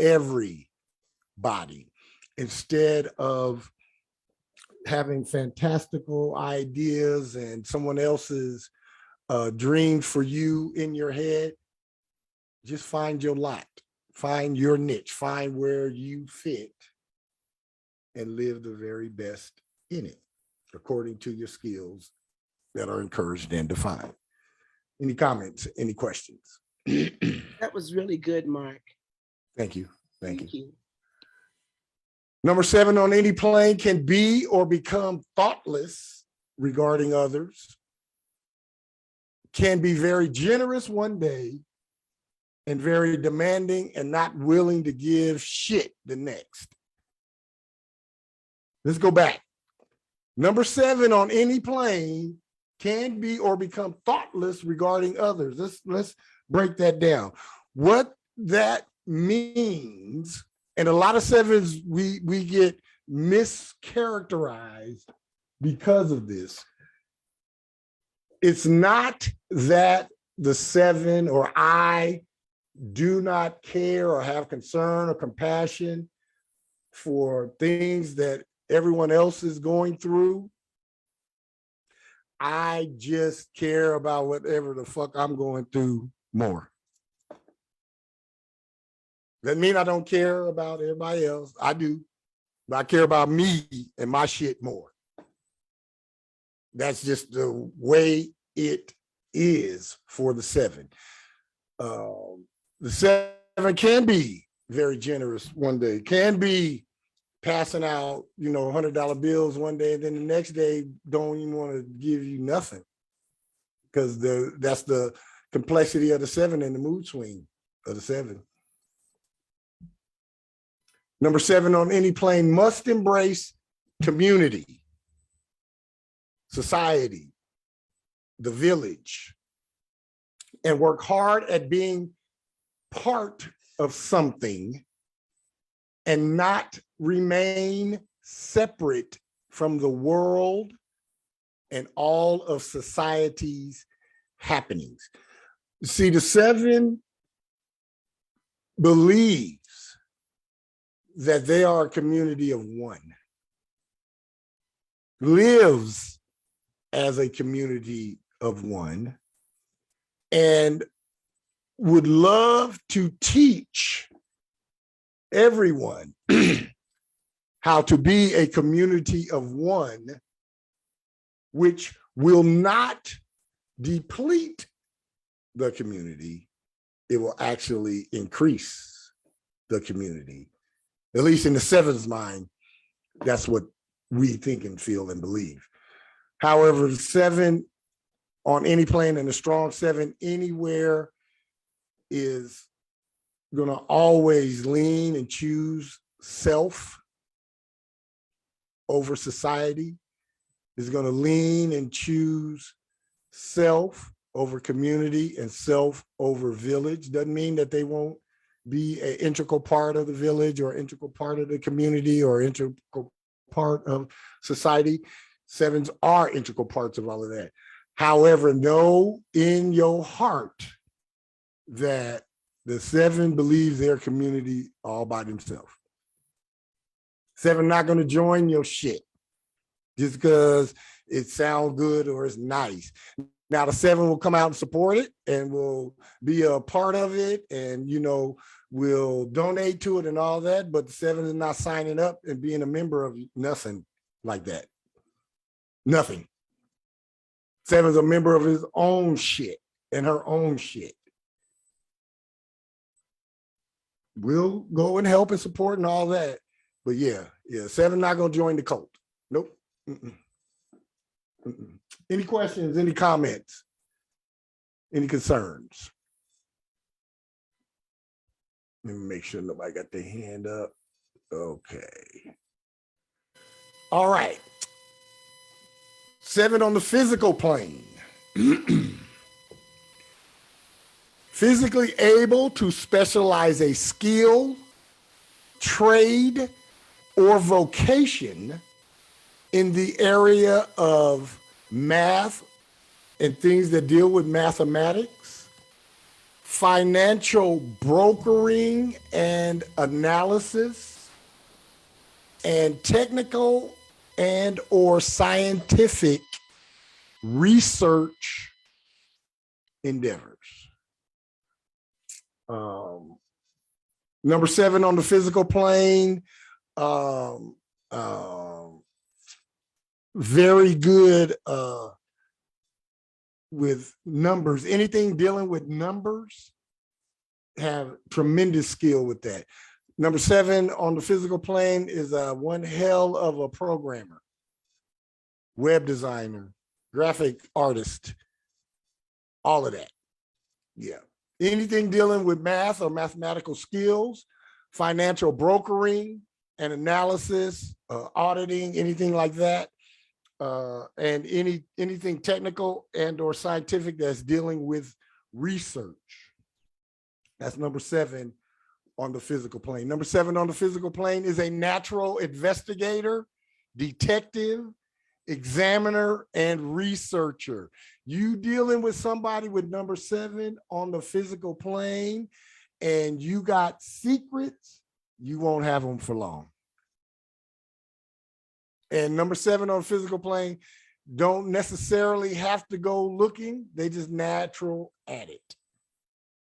everybody. Instead of having fantastical ideas and someone else's dream for you in your head, just find your lot, find your niche, find where you fit, and live the very best in it according to your skills that are encouraged and defined. Any comments, any questions? That was really good, Mark. Thank you. Thank you. Thank you. Number 7 on any plane, can be or become thoughtless regarding others, can be very generous one day and very demanding and not willing to give shit the next. Let's go back. Number 7 on any plane, can be or become thoughtless regarding others. Let's break that down. What that means, and a lot of 7s we get mischaracterized because of this. It's not that the 7 or I do not care or have concern or compassion for things that everyone else is going through. I just care about whatever the fuck I'm going through more. Doesn't mean I don't care about everybody else. I do, but I care about me and my shit more. That's just the way it is for the 7. The 7 can be very generous one day, can be passing out, $100 bills one day, and then the next day don't even want to give you nothing, because that's the complexity of the 7 and the mood swing of the 7. Number 7 on any plane, must embrace community, society, the village, and work hard at being part of something and not remain separate from the world and all of society's happenings. See, the 7 believes that they are a community of one, lives as a community of one, and would love to teach everyone how to be a community of one, which will not deplete the community. It will actually increase the community. At least in the 7's mind, that's what we think and feel and believe. However, the 7 on any plane, and a strong 7 anywhere, is going to always lean and choose self over society, is going to lean and choose self over community and self over village. Doesn't mean that they won't be an integral part of the village or integral part of the community or integral part of society. 7s are integral parts of all of that. However, know in your heart that the 7 believes their community all by themselves. 7 not going to join your shit just because it sounds good or it's nice. Now the 7 will come out and support it and will be a part of it and, will donate to it and all that, but the 7 is not signing up and being a member of nothing like that. Nothing. Seven's a member of his own shit and her own shit. We'll go and help and support and all that. But yeah, seven not gonna join the cult. Nope. Mm-mm. Mm-mm. Any questions, any comments, any concerns? Let me make sure nobody got their hand up. Okay. All right. Seven on the physical plane. Physically able to specialize a skill, trade, or vocation in the area of math and things that deal with mathematics, financial brokering and analysis, and technical and or scientific research endeavors. Number seven on the physical plane, very good with numbers. Anything dealing with numbers, have tremendous skill with that. Number seven on the physical plane is one hell of a programmer, web designer, graphic artist, all of that. Yeah. Anything dealing with math or mathematical skills, financial brokering and analysis, auditing, anything like that, and anything technical and or scientific that's dealing with research. That's number seven on the physical plane. Number seven on the physical plane is a natural investigator, detective, examiner, and researcher. You dealing with somebody with number seven on the physical plane and you got secrets, you won't have them for long. And number seven on the physical plane don't necessarily have to go looking. They just natural at it.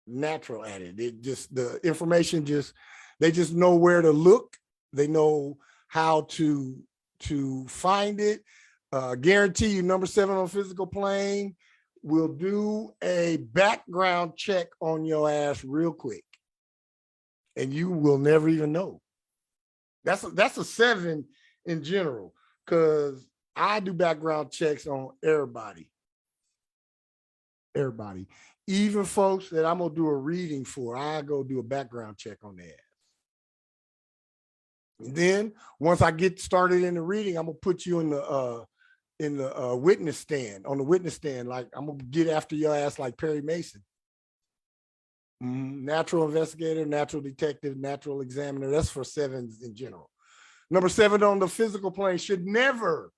Natural at it. It just, the information just, they just know where to look. They know how to find it. Guarantee you number seven on physical plane will do a background check on your ass real quick. And you will never even know. That's a seven in general, because I do background checks on everybody. Everybody. Even folks that I'm gonna do a reading for, I go do a background check on their ass. And then once I get started in the reading, I'm gonna put you in the witness stand, on the witness stand. Like I'm gonna get after your ass like Perry Mason. Natural investigator, natural detective, natural examiner. That's for sevens in general. Number seven on the physical plane should never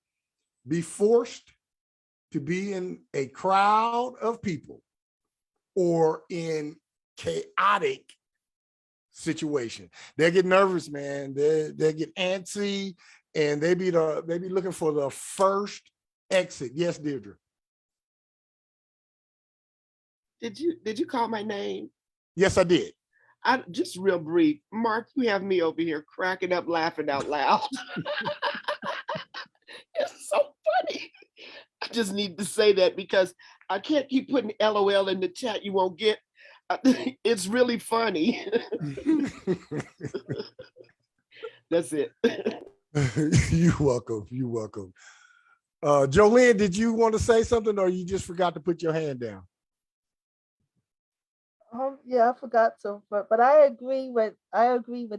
be forced to be in a crowd of people or in chaotic situation. They get nervous, man. They get antsy, and they be looking for the first exit. Yes, Deirdre. Did you call my name? Yes, I did. I just real brief. Mark, you have me over here cracking up, laughing out loud. It's so funny. I just need to say that because I can't keep putting LOL in the chat. You won't get. It's really funny. That's it. You're welcome. You're welcome. Jolene, did you want to say something, or you just forgot to put your hand down? Yeah, I forgot to, but I agree with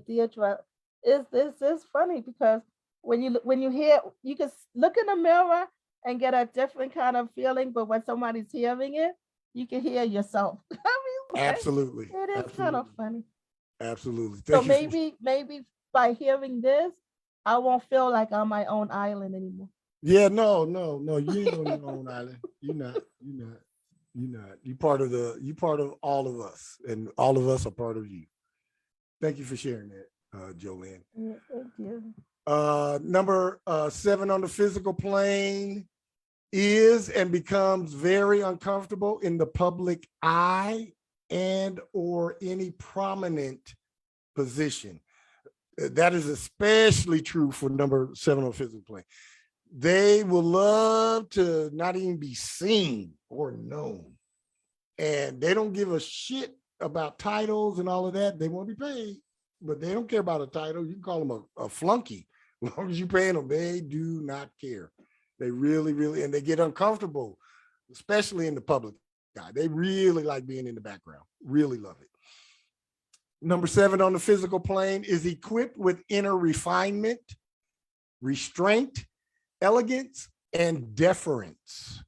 Deirdre. It's funny because when you hear, you can look in the mirror and get a different kind of feeling, but when somebody's hearing it, you can hear yourself. I mean, Absolutely. it is kind of funny. Absolutely. So maybe by hearing this, I won't feel like I'm my own island anymore. Yeah, no, you ain't on your own island. You're not. You part of all of us, and all of us are part of you. Thank you for sharing that, Jolene. Yeah, thank you. Number seven on the physical plane is and becomes very uncomfortable in the public eye and or any prominent position. That is especially true for number seven on the physical plane. They will love to not even be seen or known. And they don't give a shit about titles and all of that. They won't be paid, but they don't care about a title. You can call them a flunky. As long as you're paying them, they do not care. They really, really, and they get uncomfortable, especially in the public eye. They really like being in the background, really love it. Number 7 on the physical plane is equipped with inner refinement, restraint, elegance, and deference.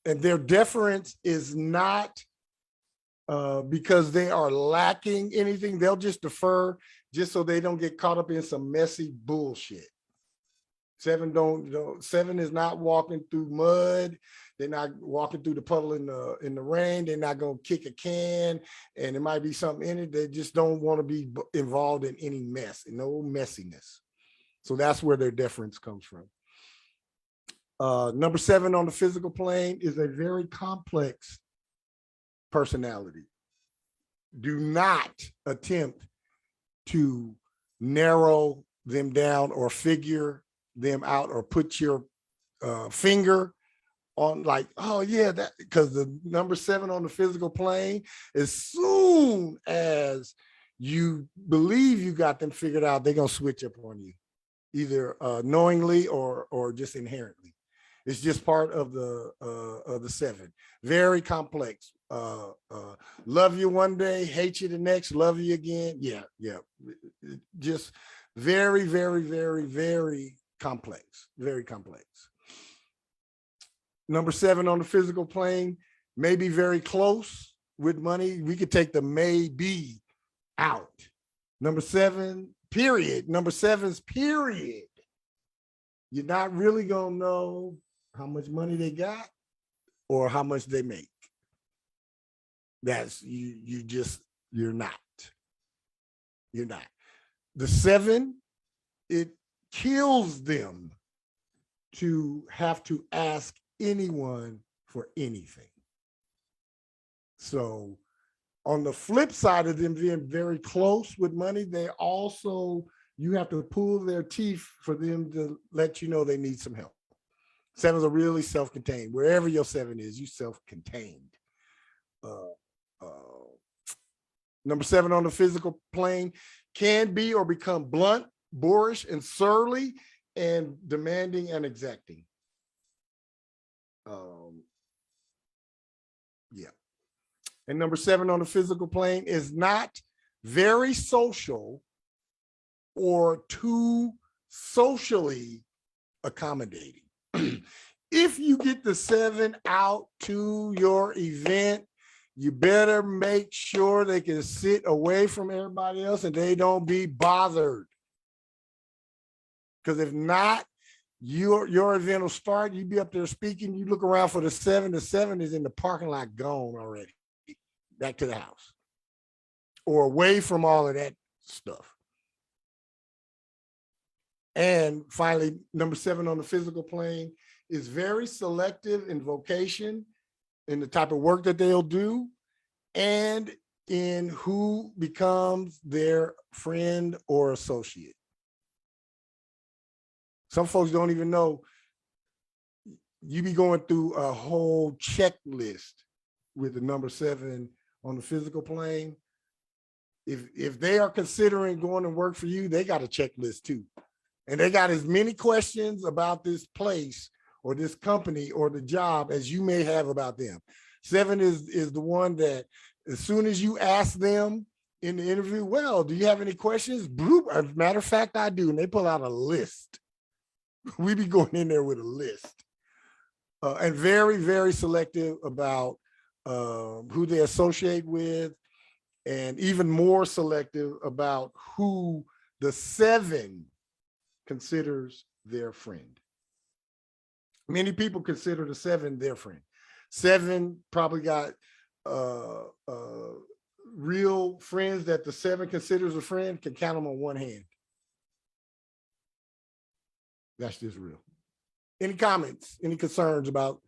And their deference is not because they are lacking anything. They'll just defer just so they don't get caught up in some messy bullshit. 7 is not walking through mud. They're not walking through the puddle in the rain. They're not going to kick a can and there might be something in it. They just don't want to be involved in any mess, no messiness. So that's where their deference comes from. Number 7 on the physical plane is a very complex personality. Do not attempt to narrow them down or figure them out or put your finger on like, oh yeah, that, because the number 7 on the physical plane, as soon as you believe you got them figured out, they're going to switch up on you, either knowingly or just inherently. It's just part of the 7. Very complex. Love you one day, hate you the next, love you again. Yeah. Just very, very, very, very complex. Very complex. Number 7 on the physical plane may be very close with money. We could take the maybe out. Number 7, period. Number 7's period. You're not really gonna know how much money they got or how much they make. That's you're not. You're not. The 7, it kills them to have to ask anyone for anything. So on the flip side of them being very close with money, they also, you have to pull their teeth for them to let you know they need some help. 7s are really self-contained. Wherever your 7 is, you self-contained. Number 7 on the physical plane can be or become blunt, boorish, and surly, and demanding and exacting. Yeah. And number 7 on the physical plane is not very social or too socially accommodating. If you get the 7 out to your event, you better make sure they can sit away from everybody else and they don't be bothered. Because if not, your event will start, you be up there speaking, you look around for the 7, the 7 is in the parking lot gone already, back to the house or away from all of that stuff. And finally, number 7 on the physical plane is very selective in vocation, in the type of work that they'll do, and in who becomes their friend or associate. Some folks don't even know. You be going through a whole checklist with the number 7 on the physical plane. If they are considering going to work for you, they got a checklist too. And they got as many questions about this place or this company or the job as you may have about them. 7 is the one that as soon as you ask them in the interview, well, do you have any questions? Bloop, as a matter of fact, I do. And they pull out a list. We be going in there with a list. And very, very selective about who they associate with, and even more selective about who the 7 considers their friend. Many people consider the 7 their friend. 7 probably got real friends that the 7 considers a friend, can count them on one hand. That's just real. Any comments, any concerns about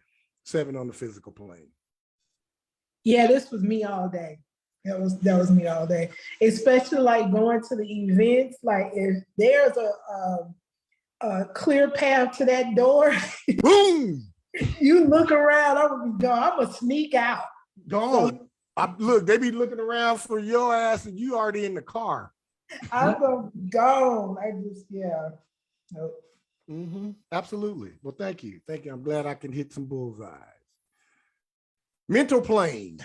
7 on the physical plane? Yeah, this was me all day. That was me all day. Especially like going to the events. Like if there's a clear path to that door, Boom, you look around. I'm gonna be gone. I'm gonna sneak out. gone. Look, they be looking around for your ass, and you already in the car. I'm gonna be gone. I just Nope. Absolutely. Well, thank you. I'm glad I can hit some bullseyes. Mental plane.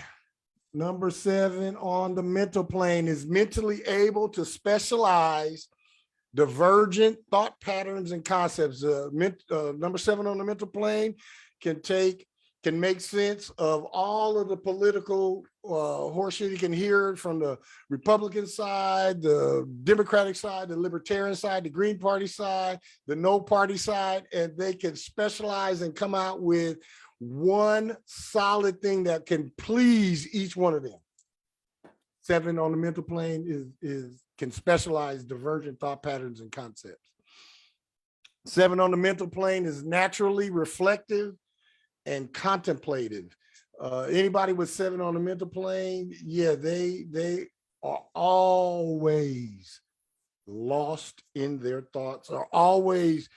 Number 7 on the mental plane is mentally able to specialize divergent thought patterns and concepts. Number 7 on the mental plane can make sense of all of the political horseshit. You can hear it from the Republican side, the Democratic side, the Libertarian side, the Green Party side, the No Party side, and they can specialize and come out with one solid thing that can please each one of them. 7 on the mental plane can specialize divergent thought patterns and concepts. 7 on the mental plane is naturally reflective and contemplative. Anybody with 7 on the mental plane, yeah, they are always lost in their thoughts, are always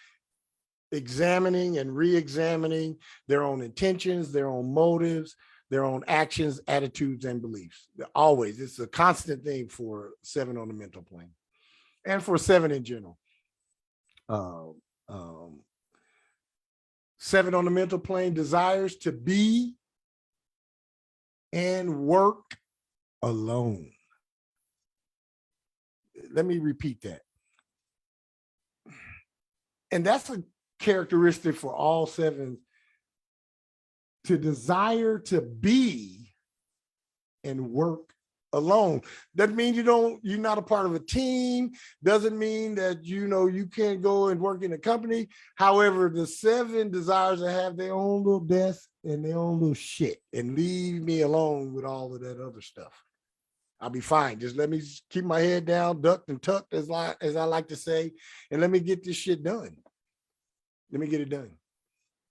examining and re-examining their own intentions, their own motives, their own actions, attitudes, and beliefs. Always. It's a constant thing for 7 on the mental plane and for 7 in general. 7 on the mental plane desires to be and work alone. Let me repeat that. And that's a characteristic for all 7s, to desire to be and work alone. Doesn't mean you're not a part of a team. Doesn't mean that you can't go and work in a company. However, the 7 desires to have their own little desk and their own little shit and leave me alone with all of that other stuff. I'll be fine. Just let me keep my head down, ducked and tucked, as I like to say, and let me get this shit done. Let me get it done.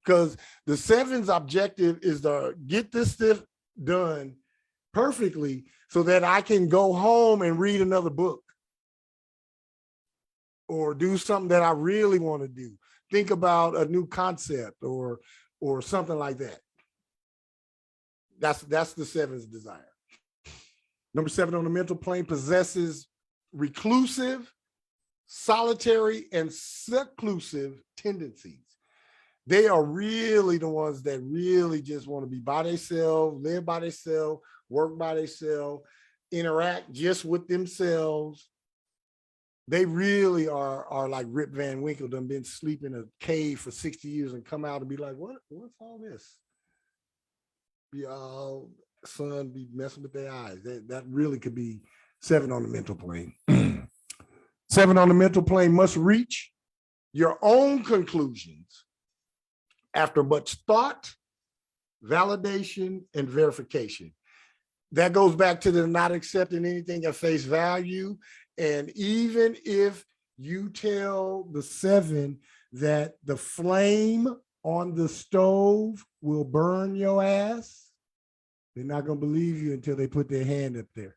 Because the 7's objective is to get this stuff done perfectly so that I can go home and read another book or do something that I really want to do. Think about a new concept or something like that. That's the 7's desire. Number 7 on the mental plane possesses reclusive, solitary, and seclusive tendencies. They are really the ones that really just want to be by themselves, live by themselves, work by themselves, interact just with themselves. They really are like Rip Van Winkle, done been sleep in a cave for 60 years and come out and be like, what's all this? Be all sun, be messing with their eyes. That really could be 7 on the mental plane. 7 on the mental plane must reach your own conclusions after much thought, validation, and verification. That goes back to the not accepting anything at face value. And even if you tell the 7 that the flame on the stove will burn your ass, they're not going to believe you until they put their hand up there.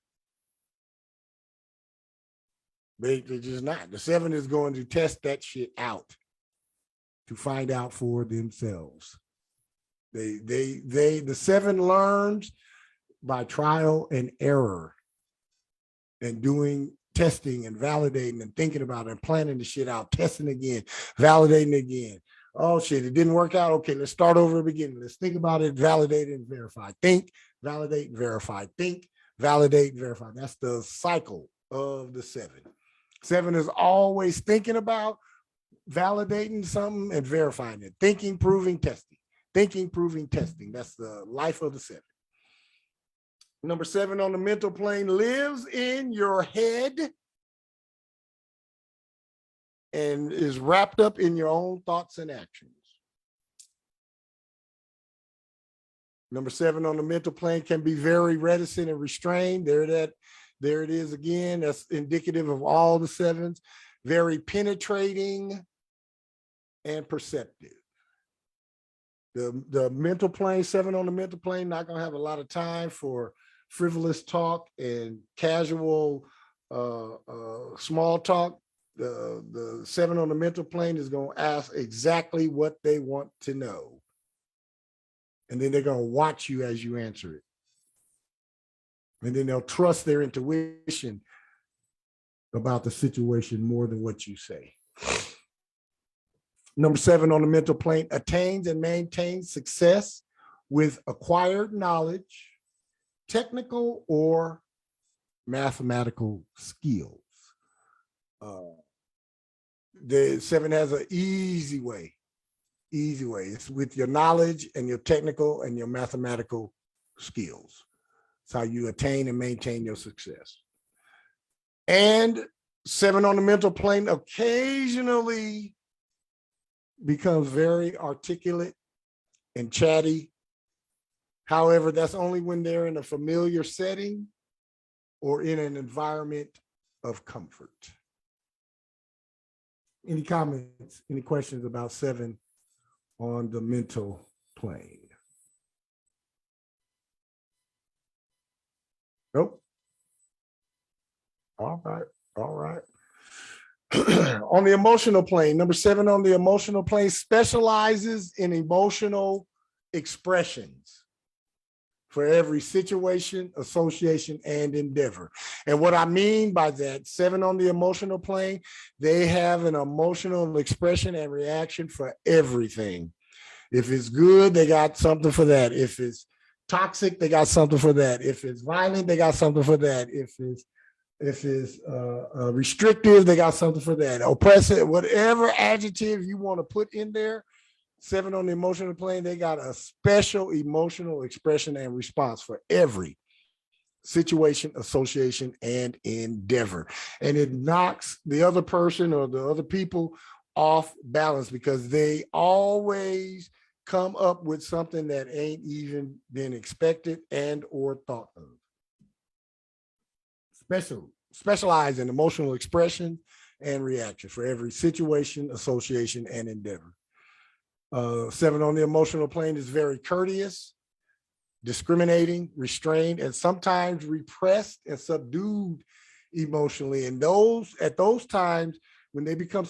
They're just not. The 7 is going to test that shit out to find out for themselves. The 7 learns by trial and error and doing testing and validating and thinking about it and planning the shit out, testing again, validating again. Oh shit, it didn't work out. Okay, let's start over at the beginning. Let's think about it, validate and verify. Think, validate, verify. Think, validate, verify. That's the cycle of the 7. 7 is always thinking about validating something and verifying it. Thinking, proving, testing. Thinking, proving, testing. That's the life of the 7. Number 7 on the mental plane lives in your head and is wrapped up in your own thoughts and actions. Number 7 on the mental plane can be very reticent and restrained. There it is again. That's indicative of all the 7s. Very penetrating and perceptive. The mental plane, 7 on the mental plane, not going to have a lot of time for frivolous talk and casual small talk, the 7 on the mental plane is going to ask exactly what they want to know. And then they're going to watch you as you answer it. And then they'll trust their intuition about the situation more than what you say. Number 7 on the mental plane, attains and maintains success with acquired knowledge, technical or mathematical skills. The 7 has an easy way. It's with your knowledge and your technical and your mathematical skills. It's how you attain and maintain your success. And 7 on the mental plane occasionally becomes very articulate and chatty. However, that's only when they're in a familiar setting or in an environment of comfort. Any comments, any questions about 7 on the mental plane? Nope. All right. On the emotional plane, number 7 on the emotional plane specializes in emotional expressions for every situation, association, and endeavor. And what I mean by that, 7 on the emotional plane, they have an emotional expression and reaction for everything. If it's good, they got something for that. If it's toxic, they got something for that. If it's violent, they got something for that. If it's restrictive, they got something for that. Oppressive, whatever adjective you want to put in there, 7 on the emotional plane, they got a special emotional expression and response for every situation, association, and endeavor. And it knocks the other person or the other people off balance because they always come up with something that ain't even been expected and or thought of. Specialize in emotional expression and reaction for every situation, association, and endeavor. 7 on the emotional plane is very courteous, discriminating, restrained, and sometimes repressed and subdued emotionally. And at those times, when they become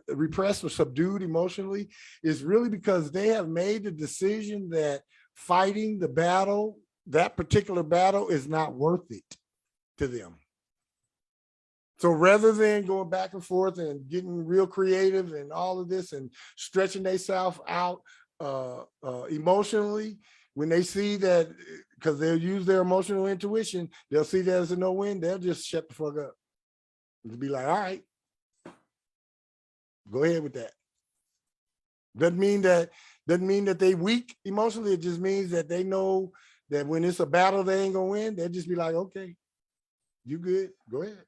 repressed or subdued emotionally, is really because they have made the decision that fighting the battle, that particular battle, is not worth it to them. So rather than going back and forth and getting real creative and all of this and stretching themselves out emotionally, when they see that, because they'll use their emotional intuition, they'll see that as a no-win, they'll just shut the fuck up. Just be like, all right, go ahead with that. Doesn't mean that they weak emotionally. It just means that they know that when it's a battle they ain't gonna win, they'll just be like, okay, you good, go ahead.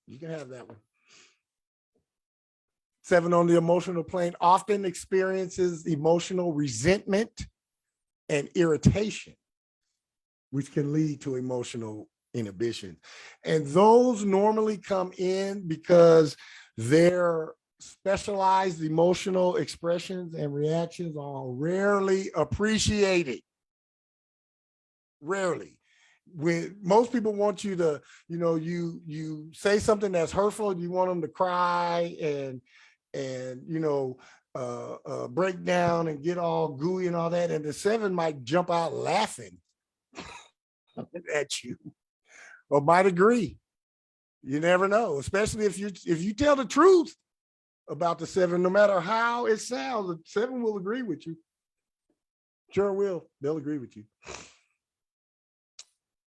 You can have that one. 7 on the emotional plane often experiences emotional resentment and irritation, which can lead to emotional inhibition. And those normally come in because their specialized emotional expressions and reactions are rarely appreciated. Rarely. When most people want you to, you say something that's hurtful, you want them to cry and break down and get all gooey and all that, and the 7 might jump out laughing at you, or might agree. You never know, especially if you tell the truth about the 7, no matter how it sounds, the 7 will agree with you. Sure will. They'll agree with you.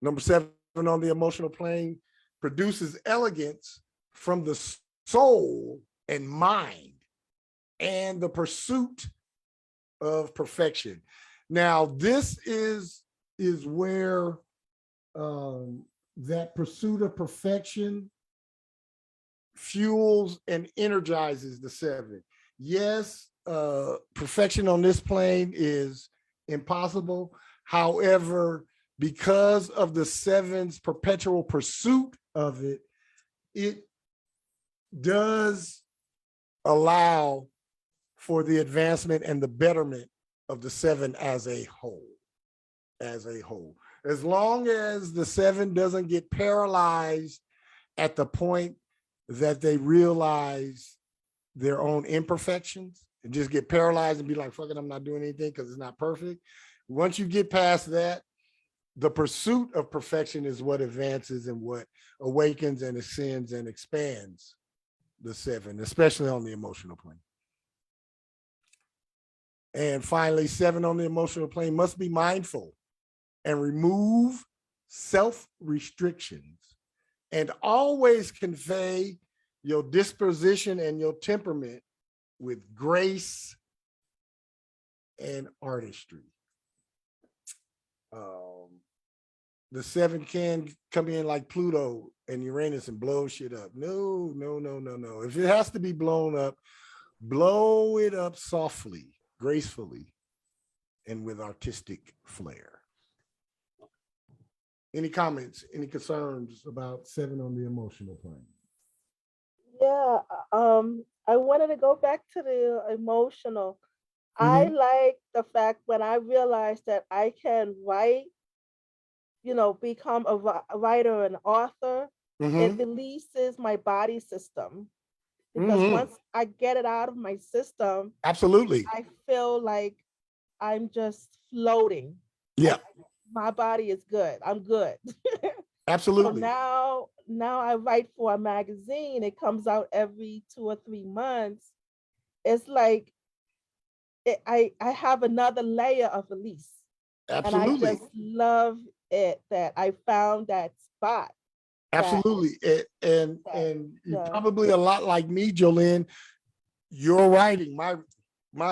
Number 7 on the emotional plane produces elegance from the soul and mind and the pursuit of perfection. Now, this is where that pursuit of perfection fuels and energizes the 7. Yes, perfection on this plane is impossible. However, because of the 7's perpetual pursuit of it, it does allow for the advancement and the betterment of the 7 as a whole. As long as the 7 doesn't get paralyzed at the point that they realize their own imperfections and just get paralyzed and be like, fuck it, I'm not doing anything because it's not perfect. Once you get past that, the pursuit of perfection is what advances and what awakens and ascends and expands the 7, especially on the emotional plane. And finally, 7 on the emotional plane must be mindful and remove self-restrictions and always convey your disposition and your temperament with grace and artistry. The 7 can come in like Pluto and Uranus and blow shit up. No. If it has to be blown up, blow it up softly, gracefully, and with artistic flair. Any comments, any concerns about 7 on the emotional plane? Yeah, I wanted to go back to the emotional. I like the fact when I realized that I can write, become a writer, an author, it releases my body system. Because once I get it out of my system, Absolutely. I feel like I'm just floating. Yeah. My body is good. I'm good. So Absolutely. now I write for a magazine. It comes out every 2 or 3 months. It's like I have another layer of release. Absolutely. And I just love it that I found that spot. Absolutely. And you're Yeah. probably a lot like me, Jolene. Your writing, my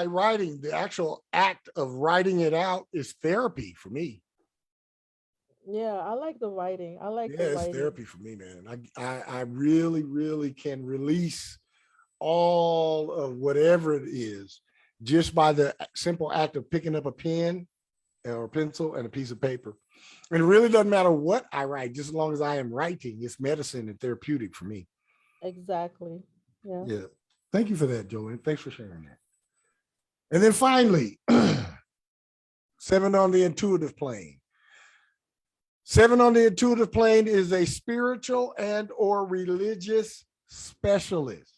writing, the actual act of writing it out is therapy for me. Yeah, I like the writing. I like Yeah, the it's writing. therapy for me, man. I really, really can release all of whatever it is just by the simple act of picking up a pen or a pencil and a piece of paper. And it really doesn't matter what I write, just as long as I am writing, it's medicine and therapeutic for me. Exactly. Yeah. Yeah. Thank you for that, Jolene. Thanks for sharing that. And then finally, 7 on the intuitive plane. 7 on the intuitive plane is a spiritual and or religious specialist.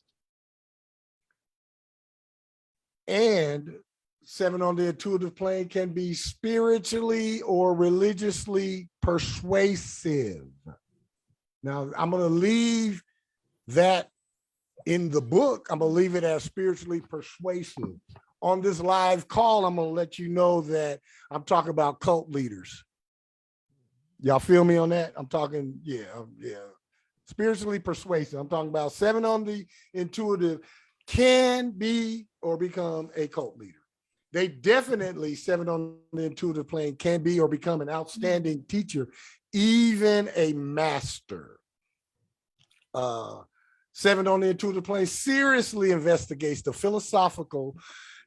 And 7 on the intuitive plane can be spiritually or religiously persuasive. Now, I'm going to leave that in the book. I'm going to leave it as spiritually persuasive. On this live call, I'm going to let you know that I'm talking about cult leaders. Y'all feel me on that? I'm talking, yeah. Spiritually persuasive. I'm talking about 7 on the intuitive can be or become a cult leader. They definitely, 7 on the intuitive plane, can be or become an outstanding teacher, even a master. 7 on the intuitive plane seriously investigates the philosophical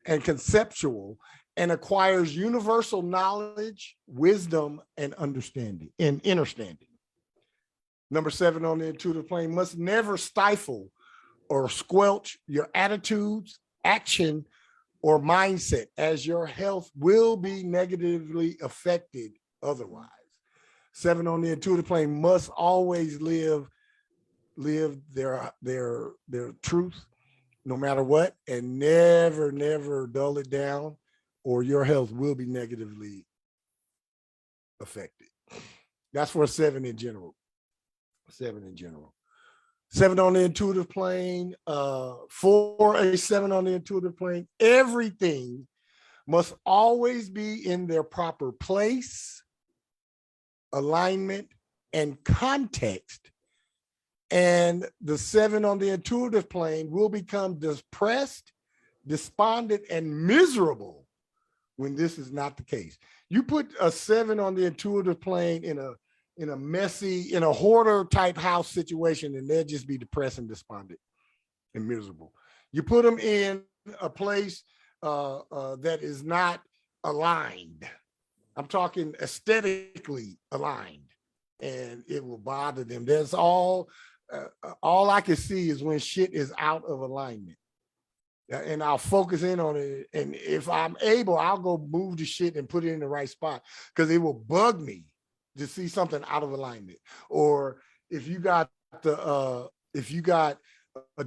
and conceptual and acquires universal knowledge, wisdom, and understanding and understanding. Number 7 on the intuitive plane must never stifle or squelch your attitudes, action, or mindset, as your health will be negatively affected otherwise. 7 on the intuitive plane must always live their truth, no matter what, and never dull it down, or your health will be negatively affected. That's for 7 in general. 7 in general. 7 on the intuitive plane. For a 7 on the intuitive plane, everything must always be in their proper place, alignment, and context. And the 7 on the intuitive plane will become depressed, despondent, and miserable when this is not the case. You put a 7 on the intuitive plane in a messy, in a hoarder type house situation, and they'll just be depressed and despondent and miserable. You put them in a place that is not aligned. I'm talking aesthetically aligned, and it will bother them. That's all I can see is when shit is out of alignment. And I'll focus in on it. And if I'm able, I'll go move the shit and put it in the right spot because it will bug me to see something out of alignment. Or if you got a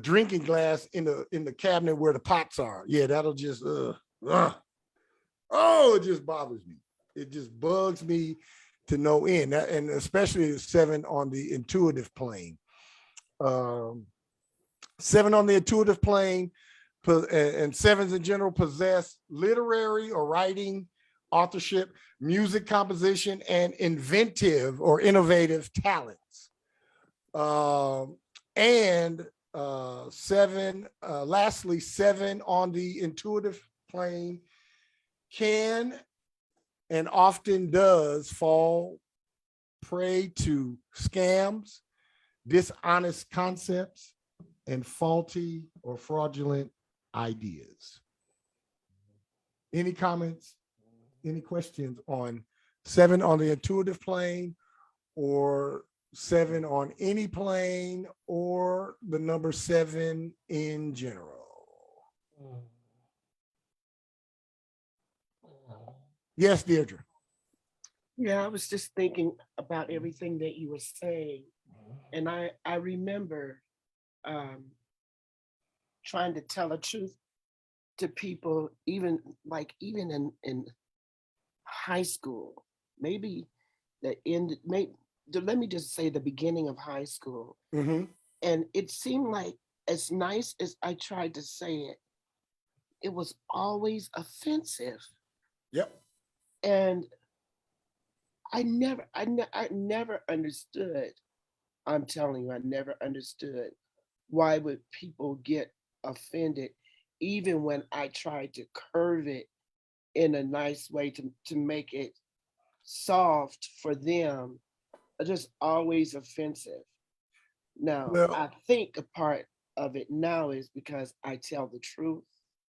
drinking glass in the cabinet where the pots are, yeah, that'll just it just bothers me. It just bugs me to no end. And especially 7 on the intuitive plane. 7 on the intuitive plane, and 7s in general possess literary or writing, authorship, music composition, and inventive or innovative talents. Lastly, 7 on the intuitive plane can and often does fall prey to scams, dishonest concepts, and faulty or fraudulent ideas. Any comments? Any questions on 7 on the intuitive plane, or 7 on any plane, or the number 7 in general? Yes, Deirdre. Yeah, I was just thinking about everything that you were saying. And I remember trying to tell the truth to people, even in high school, maybe let me just say the beginning of high school. Mm-hmm. And it seemed like, as nice as I tried to say it, it was always offensive. Yep. And I never understood. I'm telling you, I never understood why would people get offended, even when I tried to curve it in a nice way to make it soft for them. Just always offensive. Now, Well, I think a part of it now is because I tell the truth.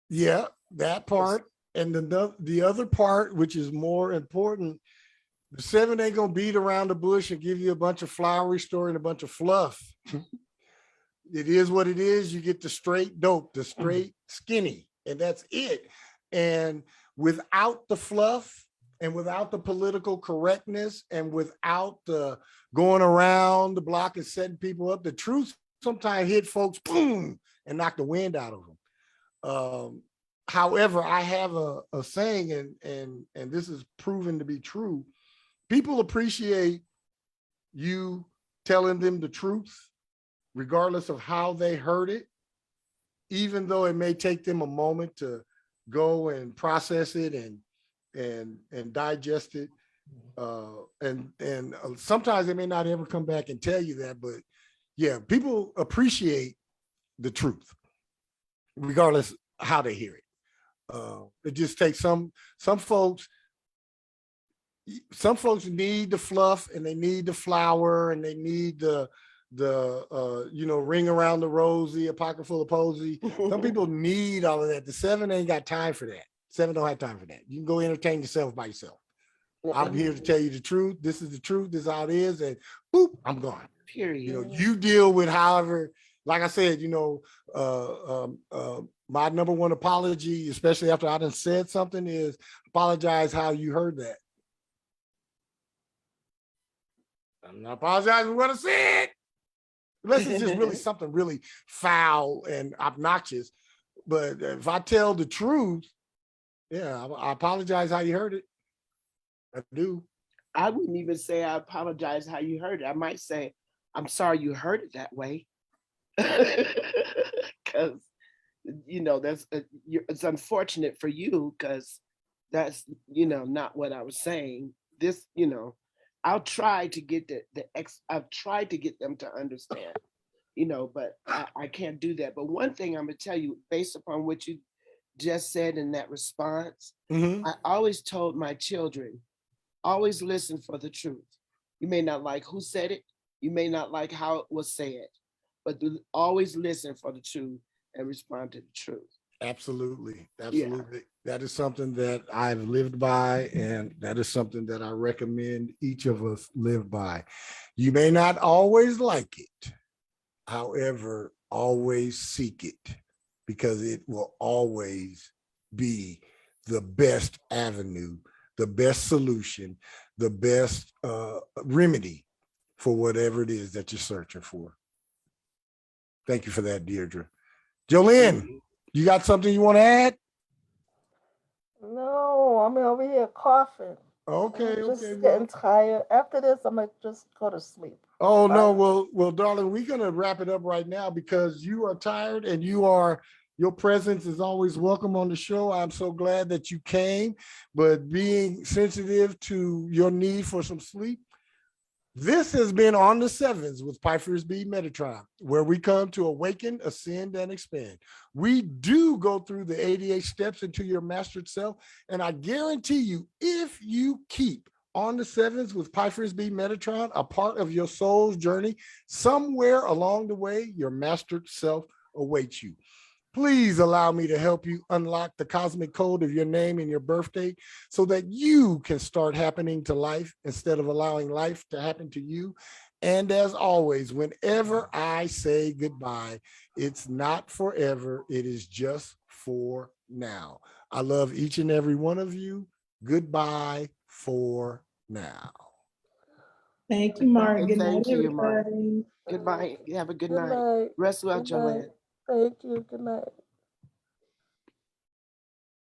yeah, that part. And the other part, which is more important, the 7 ain't gonna beat around the bush and give you a bunch of flowery story and a bunch of fluff. It is what it is. You get the straight dope, the straight skinny, and that's it. And without the fluff, and without the political correctness, and without the going around the block and setting people up, the truth sometimes hit folks, boom, and knock the wind out of them. However, I have a saying, and this is proven to be true. People appreciate you telling them the truth, regardless of how they heard it, even though it may take them a moment to go and process it and digest it. And sometimes they may not ever come back and tell you that, but yeah, people appreciate the truth, regardless how they hear it. It just takes some folks need the fluff, and they need the flower, and they need the ring around the rosy, a pocket full of posy. Some people need all of that. The 7 ain't got time for that. 7 don't have time for that. You can go entertain yourself by yourself. I'm here to tell you the truth. This is the truth. This is how it is. And boop, I'm gone. Period. You deal with however, like I said, my number one apology, especially after I done said something, is apologize how you heard that. I'm not apologizing for what I said, unless it's just really something really foul and obnoxious. But if I tell the truth, yeah, I apologize how you heard it. I do. I wouldn't even say I apologize how you heard it. I might say, I'm sorry you heard it that way. Because, it's unfortunate for you, because that's, not what I was saying. This, I'll try to get I've tried to get them to understand, but I can't do that. But one thing I'm going to tell you, based upon what you just said in that response, I always told my children, always listen for the truth. You may not like who said it. You may not like how it was said, but always listen for the truth and respond to the truth. Absolutely. Yeah. That is something that I've lived by, and that is something that I recommend each of us live by. You may not always like it. However, always seek it, because it will always be the best avenue, the best solution, the best remedy for whatever it is that you're searching for. Thank you for that, Deirdre. Jolene, you got something you want to add? No, I'm over here coughing. Okay, I'm just okay. getting tired. After this, I'm gonna just go to sleep. Oh no, well, darling, we're gonna wrap it up right now because you are tired and your presence is always welcome on the show. I'm so glad that you came, but being sensitive to your need for some sleep. This has been On the Sevens with Pfeiffer's B Metatron, where we come to awaken, ascend, and expand. We do go through the 88 steps into your mastered self, and I guarantee you, if you keep On the Sevens with Pfeiffer's B Metatron a part of your soul's journey, somewhere along the way, your mastered self awaits you. Please allow me to help you unlock the cosmic code of your name and your birth date so that you can start happening to life instead of allowing life to happen to you. And as always, whenever I say goodbye, it's not forever. It is just for now. I love each and every one of you. Goodbye for now. Thank you, Mark. Good Thank night, you, Mark. everybody. Goodbye. You have a good Good night. night. Rest well, Good night. Jolene. Thank you. Good night.